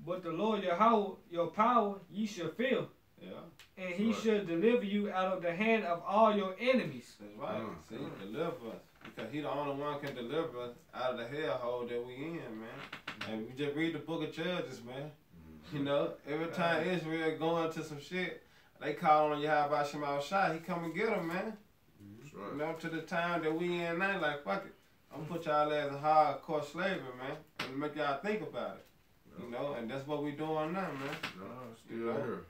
But the Lord Yahweh, your power, ye shall fear. Yeah. And He shall deliver you out of the hand of all your enemies. That's right. See, deliver us. Because He the only one can deliver us out of the hellhole that we in, man. And we just read the book of Judges, man. You know, every time Israel going to some shit, they call on Yahweh Shem Yahushai, He come and get them, man. Right. You know, to the time that we in now, like, fuck it. I'm gonna put y'all as a hardcore slavery, man. And make y'all think about it. You know, and that's what we doing now, man. Still you know? here.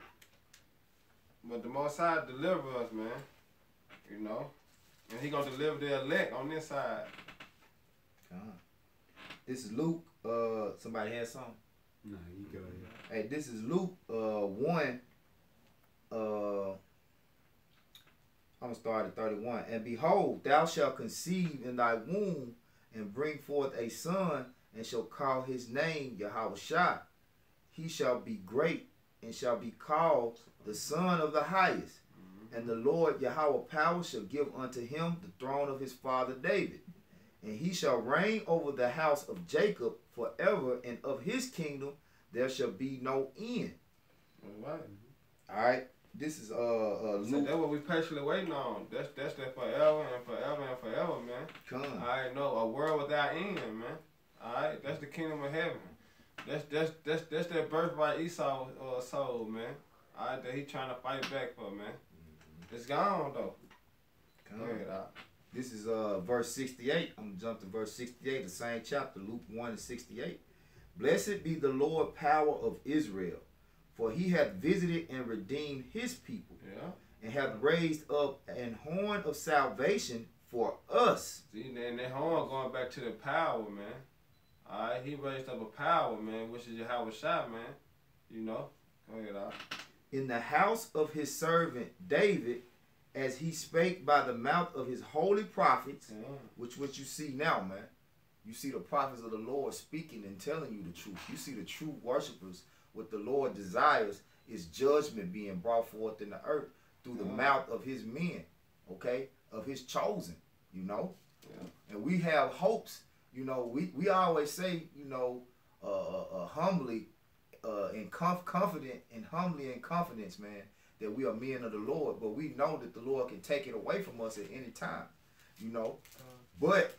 But the Most High deliver us, man. You know? And He gonna deliver the elect on this side. This is Luke. Somebody has something? No, you go ahead. Hey, this is Luke 1. I'm going to start at 31. And behold, thou shalt conceive in thy womb and bring forth a son, and shall call his name Yahushua. He shall be great and shall be called the Son of the Highest. And the Lord Yahweh power shall give unto him the throne of his father David. And he shall reign over the house of Jacob forever, and of his kingdom there shall be no end. All right. All right. This is Luke. So that's what we patiently waiting on. That's that forever and forever and forever, man. Come. I know a world without end, man. All right, that's the kingdom of heaven. That's that birthright Esau soul, man. All right, that he trying to fight back for, man. It's gone though. Come. Go ahead, This is verse 68. I'm gonna jump to verse 68, the same chapter, Luke 1 and 68. Blessed be the Lord power of Israel, for He hath visited and redeemed His people, and hath raised up an horn of salvation for us. See, and that horn going back to the power, man. All right, He raised up a power, man, which is Yahushua, man. You know, go ahead, in the house of his servant David, as he spake by the mouth of his holy prophets, which what you see now, man. You see the prophets of the Lord speaking and telling you the truth. You see the true worshipers. What the Lord desires is judgment being brought forth in the earth through the mouth of his men, okay, of his chosen, you know. Yeah. And we have hopes, you know. We always say, you know, humbly and confident and humbly in confidence, man, that we are men of the Lord. But we know that the Lord can take it away from us at any time, you know. But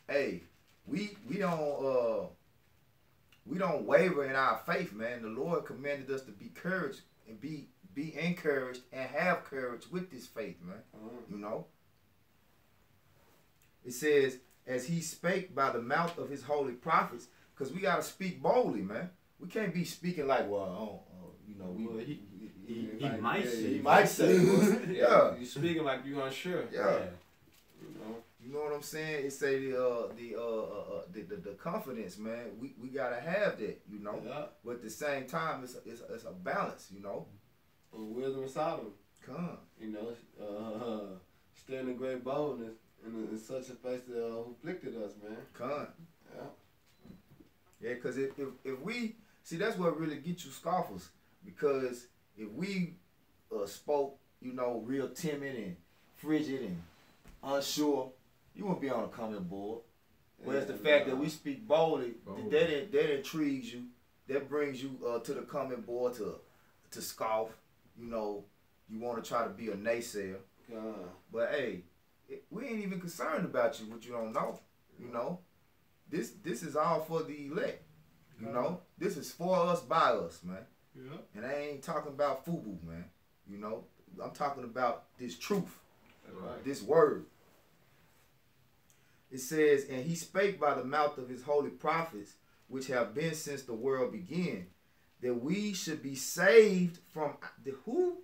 hey, we don't waver in our faith, man. The Lord commanded us to be courage and be encouraged and have courage with this faith, man. You know. It says, as he spake by the mouth of his holy prophets, because we gotta speak boldly, man. We can't be speaking like, well, you know, he might say. He might say. Yeah. You speaking like you unsure. Yeah. You know what I'm saying? It say the confidence, man. We gotta have that, you know. Yeah. But at the same time, it's a balance, you know. Wisdom and Solomon. Come. You know, stand in great boldness in such a place that who afflicted us, man. Come. Yeah. Yeah, because if we see, that's what really gets you scoffers. Because if we spoke, you know, real timid and frigid and unsure, you won't be on a comment board. Whereas the fact that we speak boldly, that intrigues you, that brings you to the comment board to scoff. You know, you want to try to be a naysayer. But hey, we ain't even concerned about you, what you don't know. You know, this is all for the elect. You know, this is for us, by us, man. Yeah. And I ain't talking about FUBU, man. You know, I'm talking about this truth, this word. It says, and he spake by the mouth of his holy prophets, which have been since the world began, that we should be saved from the who?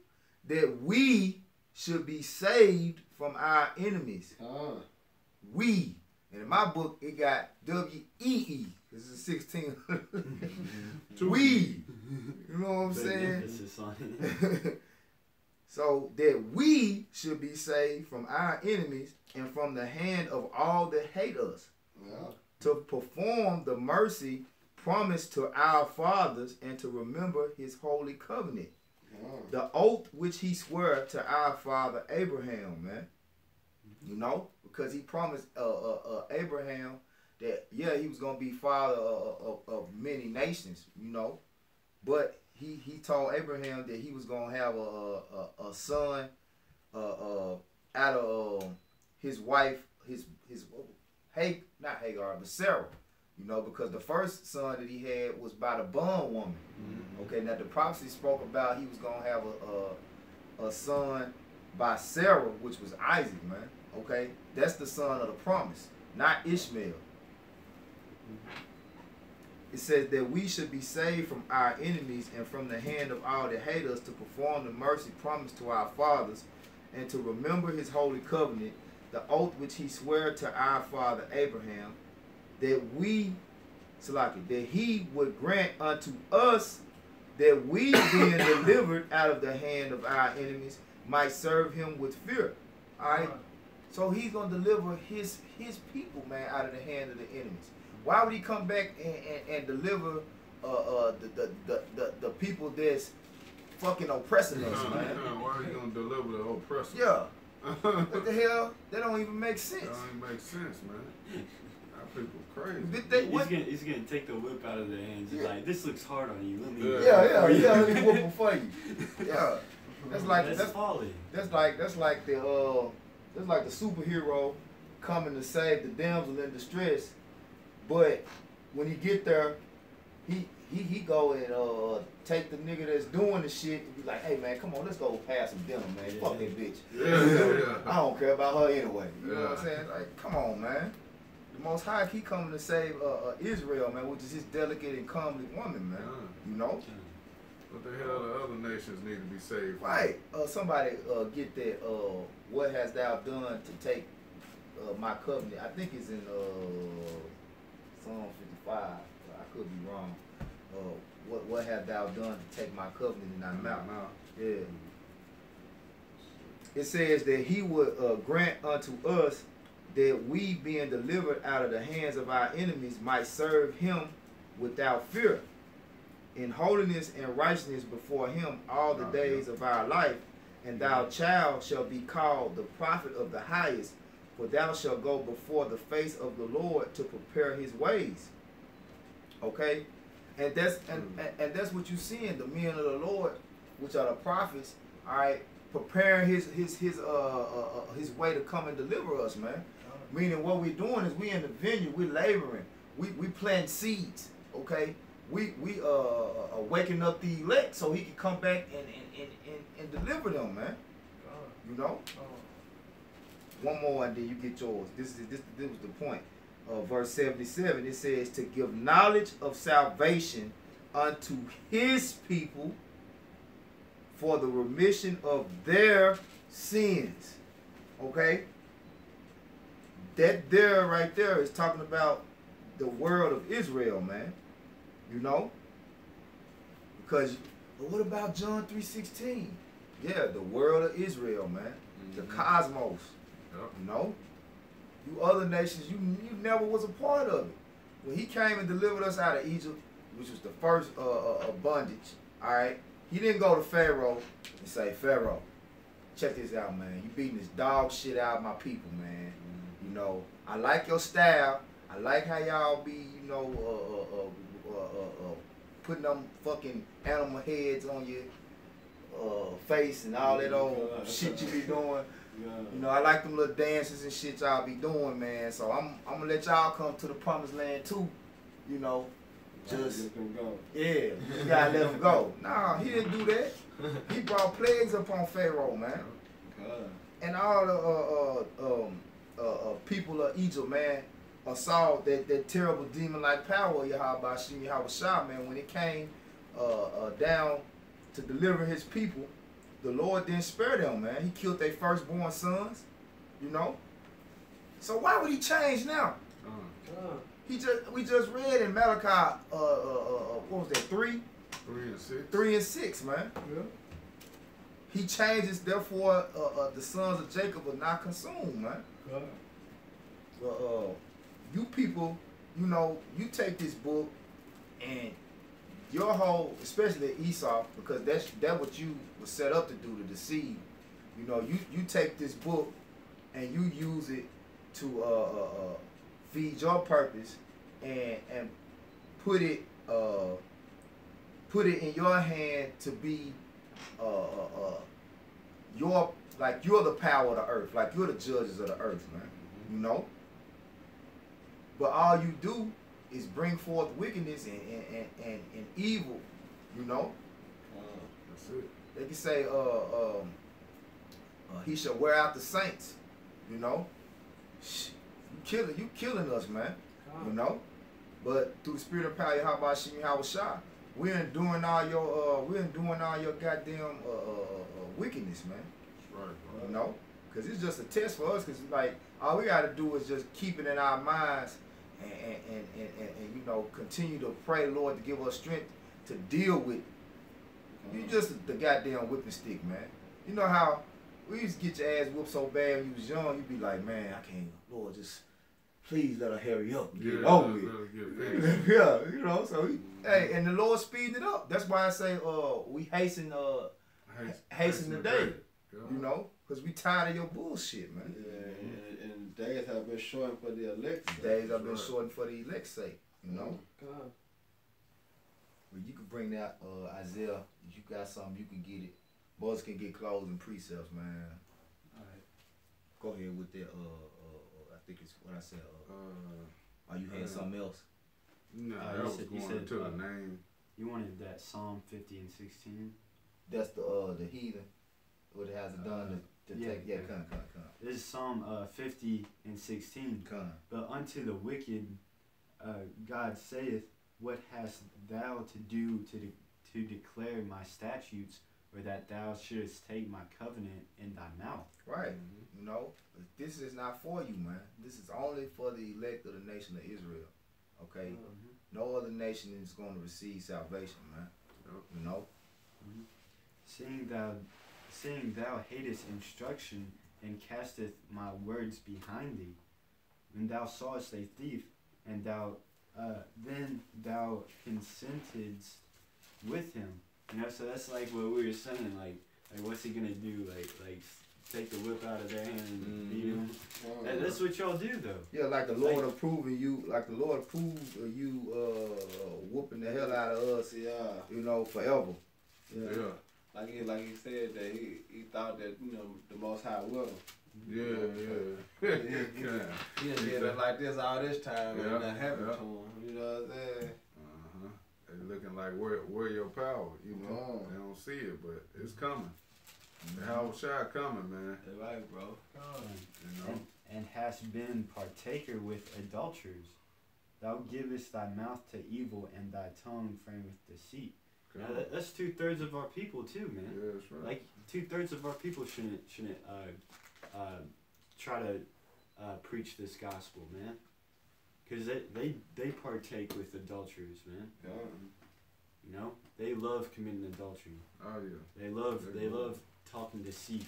That we should be saved from our enemies. We. And in my book, it got W-E-E. This is 16. We. You know what I'm saying? So that we should be saved from our enemies and from the hand of all that hate us. Yeah. To perform the mercy promised to our fathers and to remember his holy covenant. The oath which he swore to our father Abraham, man. You know, because he promised Abraham that, yeah, he was going to be father of many nations, you know. But he told Abraham that he was going to have a son out of his wife, not Hagar, but Sarah. You know, because the first son that he had was by the bondwoman. Okay, now the prophecy spoke about he was going to have a son by Sarah, which was Isaac, man. Okay, that's the son of the promise, not Ishmael. It says that we should be saved from our enemies and from the hand of all that hate us, to perform the mercy promised to our fathers and to remember his holy covenant, the oath which he swore to our father Abraham, that he would grant unto us that we, being delivered out of the hand of our enemies, might serve him with fear. All right? So he's going to deliver his people, man, out of the hand of the enemies. Why would he come back and deliver the people that's fucking oppressing us, man? Why are you going to deliver the oppressor? Yeah. What the hell? That don't even make sense. That don't even make sense, man. People crazy. He's gonna take the whip out of their hands. He's like, this looks hard on you. Let me let me whoop him for you. Yeah. That's folly. That's like the superhero coming to save the damsel in distress. But when he get there, he go and take the nigga that's doing the shit and be like, hey man, come on, let's go pass some dinner, man. Fuck that bitch. Yeah. I don't care about her anyway. You know what I'm saying? Like, come on, man. The Most High, he coming to save Israel, man, which is his delicate and comely woman, man. You know? What the hell the other nations need to be saved? Right. Somebody get that, what hast thou done to take my covenant? I think it's in Psalm 55. I could be wrong. what have thou done to take my covenant in thy mouth? Yeah. It says that he would grant unto us that we, being delivered out of the hands of our enemies, might serve him without fear, in holiness and righteousness before him all the days of our life. And thou, child, shall be called the prophet of the highest, for thou shalt go before the face of the Lord to prepare his ways. Okay? And that's and that's what you see in the men of the Lord, which are the prophets, all right, preparing his way to come and deliver us, man. Meaning what we're doing is we in the vineyard, we're laboring, we planting seeds, okay? We waking up the elect so he can come back and deliver them, man. You know? One more and then you get yours. This was the point. Verse 77, it says to give knowledge of salvation unto his people for the remission of their sins. Okay? That there right there is talking about the world of Israel, man. You know? Because, but what about John 3:16? Yeah, the world of Israel, man. The cosmos. You know? You other nations, you never was a part of it. When he came and delivered us out of Egypt, which was the first bondage, all right? He didn't go to Pharaoh and say, Pharaoh, check this out, man. You beating this dog shit out of my people, man. You know, I like your style. I like how y'all be, you know, putting them fucking animal heads on your face and all that old shit you be doing. You know, I like them little dances and shit y'all be doing, man. So I'm gonna let y'all come to the promised land too. You know, just yeah, you gotta let him go. Nah, he didn't do that. He brought plagues upon Pharaoh, man, and all the people of Egypt, man, saw that terrible demon-like power of Yahweh Shem Yahweh Shah, man, when it came down to deliver his people. The Lord didn't spare them, man. He killed their firstborn sons, you know. So why would he change now? We just read in Malachi, what was that, 3? 3 and 6. 3 and 6, man. Yeah. He changes, therefore the sons of Jacob are not consumed, man. You people, you know, you take this book and your whole, especially Esau, because that's what you were set up to do, to deceive. You know, you take this book and you use it to feed your purpose and put it in your hand to be you're the power of the earth, like you're the judges of the earth, man. You know, but all you do is bring forth wickedness and evil, you know. That's it. They can say, he shall wear out the saints, you know. You killing us, man, you know. But through the spirit of power, Yahweh Shem Yahweh Shah, we're doing all your goddamn wickedness, man. That's right. You know, because it's just a test for us. Because like all we got to do is just keep it in our minds. And you know, continue to pray, Lord, to give us strength to deal with. You just the goddamn whipping stick, man. You know how we used to get your ass whooped so bad when you was young, you'd be like, man, I can't, Lord, just please let her hurry up and get it over with. Yeah, you know, so hey, and the Lord speeding it up. That's why I say we hasten the day. You know, because we tired of your bullshit, man. Yeah, and days have been shortened for the elect's sake. Days have been shortened for the elect's sake, you know. God. Well, you can bring that Isaiah. If you got something, you can get it. Boys can get clothes and precepts, man. All right. Go ahead with that. I think it's what I said. Are you had something else? No, that was going to the name. You wanted that Psalm 50 and 16. That's the heathen. What it has done to take. Yeah, come. This is Psalm 50 and 16. Come. But unto the wicked, God saith, what hast thou to do to declare my statutes, or that thou shouldest take my covenant in thy mouth? Right. You know, this is not for you, man. This is only for the elect of the nation of Israel. Okay. No other nation is going to receive salvation, man. Yep. You know? Seeing thou hatest instruction, and casteth my words behind thee. When thou sawest a thief, and then thou consentedst with him. You know, so that's like what we were saying. Like what's he gonna do? Like take the whip out of their hand and beat him. That's what y'all do, though. Yeah, like the Lord approving you, like the Lord approved of you whooping the hell out of us. Yeah. You know, forever. Yeah. Like he said that he thought that, you know, the Most High will. Yeah. He done did it like this all this time and nothing happened to him. You know what I'm saying? They looking like where your power, you know. They don't see it, but it's coming. The Howard Shire coming, man. That's right, bro. You know. And hast been partaker with adulterers. Thou givest thy mouth to evil, and thy tongue frameth deceit. Now, that's 2/3 of our people too, man. Yeah, that's right. Like 2/3 of our people shouldn't try to preach this gospel, man. Cause they partake with adulterers, man. Yeah. You know, they love committing adultery. Oh yeah. They love talking deceit.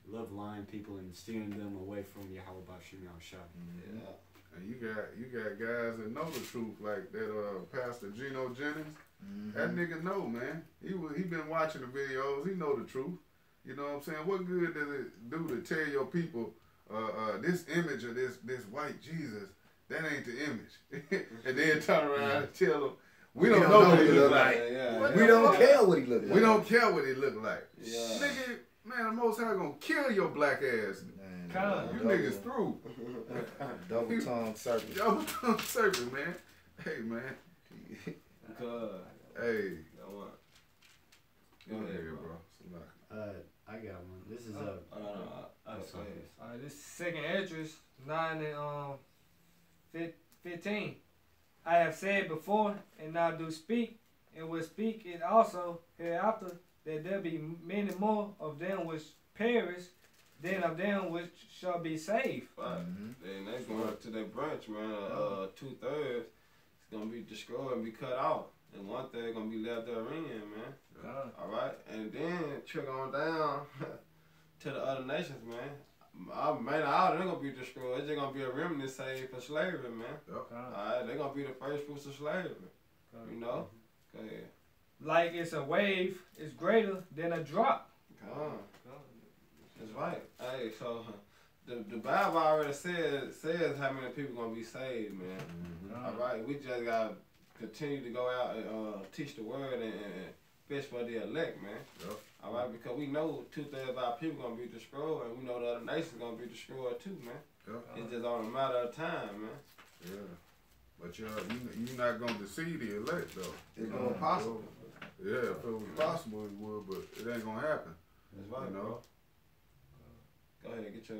They love lying people and steering them away from Yahweh Bashim Yahushua. Yeah. And you got guys that know the truth, like that Pastor Geno Jennings. That nigga know, man. He been watching the videos. He know the truth. You know what I'm saying? What good does it do to tell your people this image of this white Jesus, that ain't the image, and then turn around and tell them we don't know what he look like. We don't care what he look like. We don't care what he look like. Yeah. Nigga, man, the Most High gonna kill your black ass. You niggas through. Double tongue serpent. Double tongue serpent, man. Hey, man. Hey. Go ahead, bro. I got one. This is this is 2nd Esdras 9 and 15. I have said before, and now do speak, and will speak it also hereafter, that there be many more of them which perish than of them which shall be saved. Right. Then they going to their branch, man. 2/3 is gonna be destroyed and be cut off, and 1/3 gonna be left therein, man. All right, and then trickle on down to the other nations, man. All they're gonna be destroyed. It's just gonna be a remnant saved for slavery, man. All right, they're gonna be the first fruits of slavery. You know. Go ahead. Like it's a wave, it's greater than a drop. That's right. Hey, so the Bible already says how many people gonna be saved, man. All right, we just gotta continue to go out and teach the word and fish for the elect, man. All right, because we know 2/3 of our people gonna be destroyed, and we know the other nations gonna be destroyed too, man. It's just on a matter of time, man. Yeah, but you're not gonna deceive the elect though. It's gonna be possible. Yeah, if it was possible, it would, but it ain't gonna happen. That's right, you know. bro. Go ahead, get your.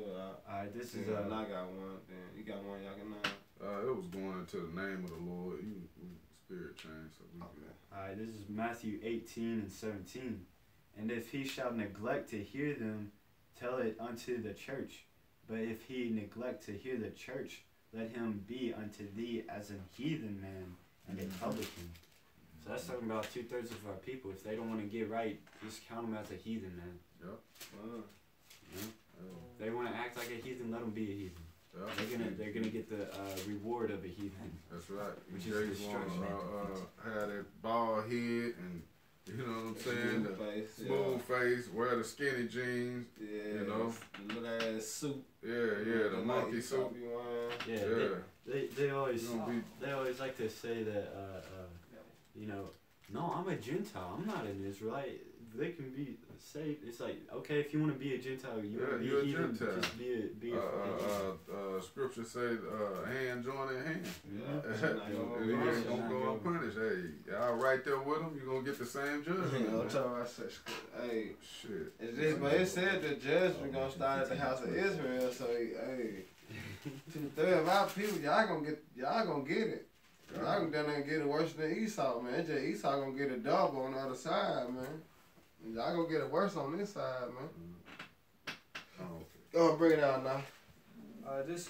Alright, this is. I got one. Then you got one. Y'all can know. It was going into the name of the Lord. Spirit change, so we good. Alright, this is Matthew 18 and 17. And if he shall neglect to hear them, tell it unto the church. But if he neglect to hear the church, let him be unto thee as an heathen man and a publican. So that's talking about 2/3 of our people. If they don't want to get right, just count them as a heathen, man. Yep. You know? If they want to act like a heathen, let them be a heathen. They're gonna get the reward of a heathen. That's right. Which you is just destruction. have that bald head and you know what I'm saying? Smooth face, wear the skinny jeans. Yeah. You know. The little ass suit. Yeah, the monkey suit. They always like to say that you know, no, I'm a Gentile. I'm not an Israelite. They can be saved. It's like, okay, if you want to be a Gentile, you want to be a heathen, Gentile. just be a scripture say, hand join in hand. Yeah. You ain't gonna go unpunished. Hey, y'all right there with them, you're gonna get the same judgment. Hey, shit. But it said the judgment gonna start at the house of Israel. So, hey, 2/3 of our people, y'all gonna get it. Y'all gonna down there and get it worse than Esau, man. Just Esau gonna get a double on the other side, man. Y'all gonna get it worse on this side, man. Go and bring it out now. This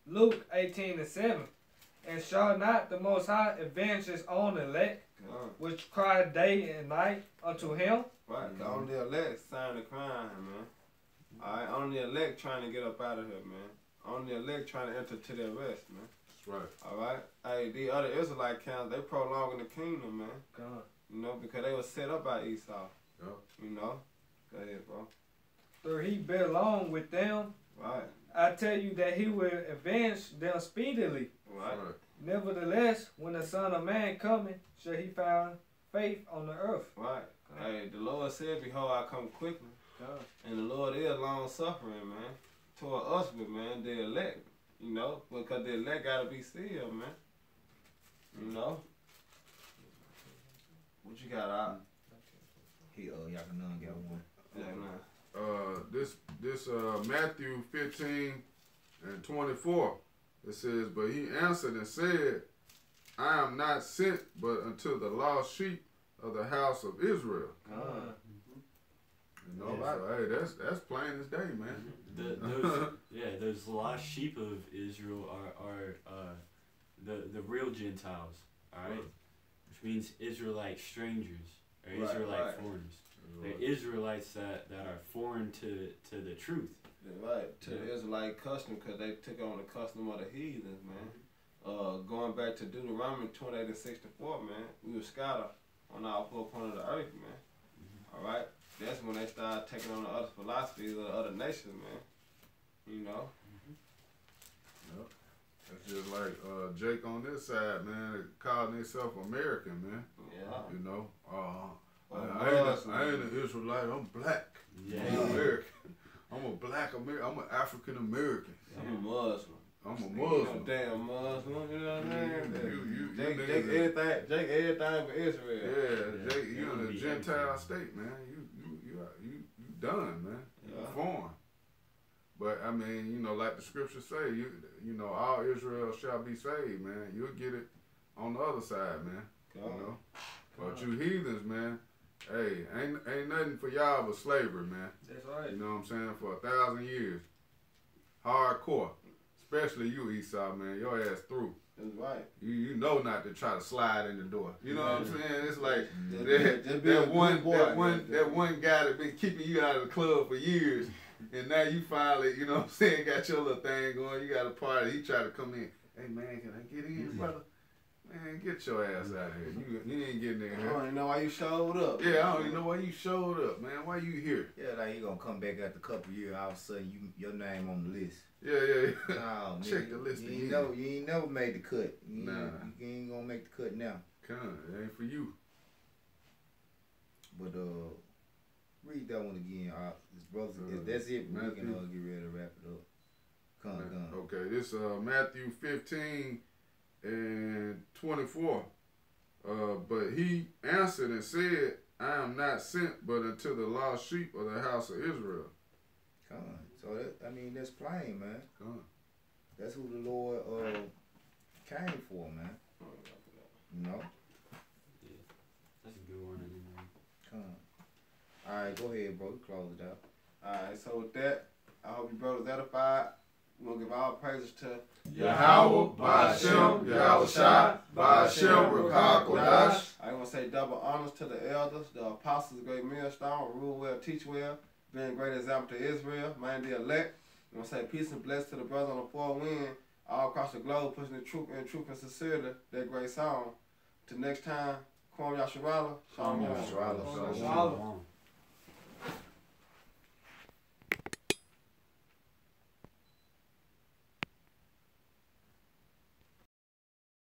Luke 18 and 7. And shall not the Most High avenge his own elect, God. which cry day and night unto him? Right, cause only the elect sign the crime, man. Alright, only the elect trying to get up out of here, man. Only the elect trying to enter to their rest, man. That's right. Alright? Hey, the other Israelite counts, they prolonging the kingdom, man. God. You know, because they were set up by Esau. Yep. You know? Go ahead, bro. Though he belong with them, Right. I tell you that he will avenge them speedily. Right. Right. Nevertheless, when the Son of Man cometh, shall he find faith on the earth? Right. Hey, the Lord said, behold, I come quickly. God. And the Lord is long suffering, man. Toward us, but man, the elect. You know? Because the elect gotta be sealed, man. You know? What you got out? Yakanan got one. Yeah, nah. This Matthew 15:24, it says, but he answered and said, I am not sent but unto the lost sheep of the house of Israel. God. You know, so, hey, that's plain as day, man. Those lost sheep of Israel are the real Gentiles, all right, which means Israelite strangers or Right, Israelite right. foreigners. They're Israelites that are foreign to the truth. Right, to the Israelite custom, because they took on the custom of the heathens, man. Going back to Deuteronomy 28 and 64, man, we were scattered on our four corners of the earth, man. Alright? That's when they started taking on the other philosophies of the other nations, man. You know? Yep. That's just like Jake on this side, man, calling himself American, man. Yeah. You know? I I ain't an Israelite, I'm black. Yeah. I'm American. I'm a black American. I'm an African American. I'm a Muslim. I'm a You Muslim. know, damn Muslim, you know what I mean? You Jake niggas- everything but Israel. Yeah, Jake, you in gonna a be Gentile everything. state, man. You done, man. You Yeah. foreign. But I mean, you know, like the scriptures say, you know, all Israel shall be saved, man. You'll get it on the other side, man. You know, but you heathens, man. Hey, ain't nothing for y'all but slavery, man. That's right. You know what I'm saying? For 1,000 years, hardcore. Especially you, Esau, man. Your ass through. That's right. You know not to try to slide in the door. You know what I'm saying? It's like Just be a that one good boy, that one guy that been keeping you out of the club for years, and now you finally, you know what I'm saying, got your little thing going. You got a party. He tried to come in. Hey man, can I get in, brother? Man, get your ass out of here. You ain't getting in I here. don't even know why you showed up. Yeah, I don't even know why you showed up, man. Why you here? Yeah, like you gonna come back after a couple years, all of a sudden your name on the list. Yeah. Nah, Check nigga, the list you again. ain't never made the cut. Nah. You ain't gonna make the cut now. Come on, it ain't for you. But read that one again. His brothers, if that's it, we Matthew. can get ready to wrap it up. Come. Okay, this Matthew 15:24. But he answered and said, I am not sent but unto the lost sheep of the house of Israel. Come. So that's plain, man. Come. That's who the Lord came for, man. You know. That's a good one. Anyway. Come. All right, go ahead, bro. Close it out. Alright, so with that, I hope you brothers edified. We're gonna give all praises to Yahweh, Ba'ashem, Yahushua, Ba'ashem, Rakah, Kodash. I want to say double honors to the elders, the apostles, great millstone, rule well, teach well, being a great example to Israel, man the elect. I want to say peace and bless to the brothers on the four wind, all across the globe, pushing the truth and sincerely, that great song. Till next time, Kwam Yasharala, Shalom. Shalom. Shalom.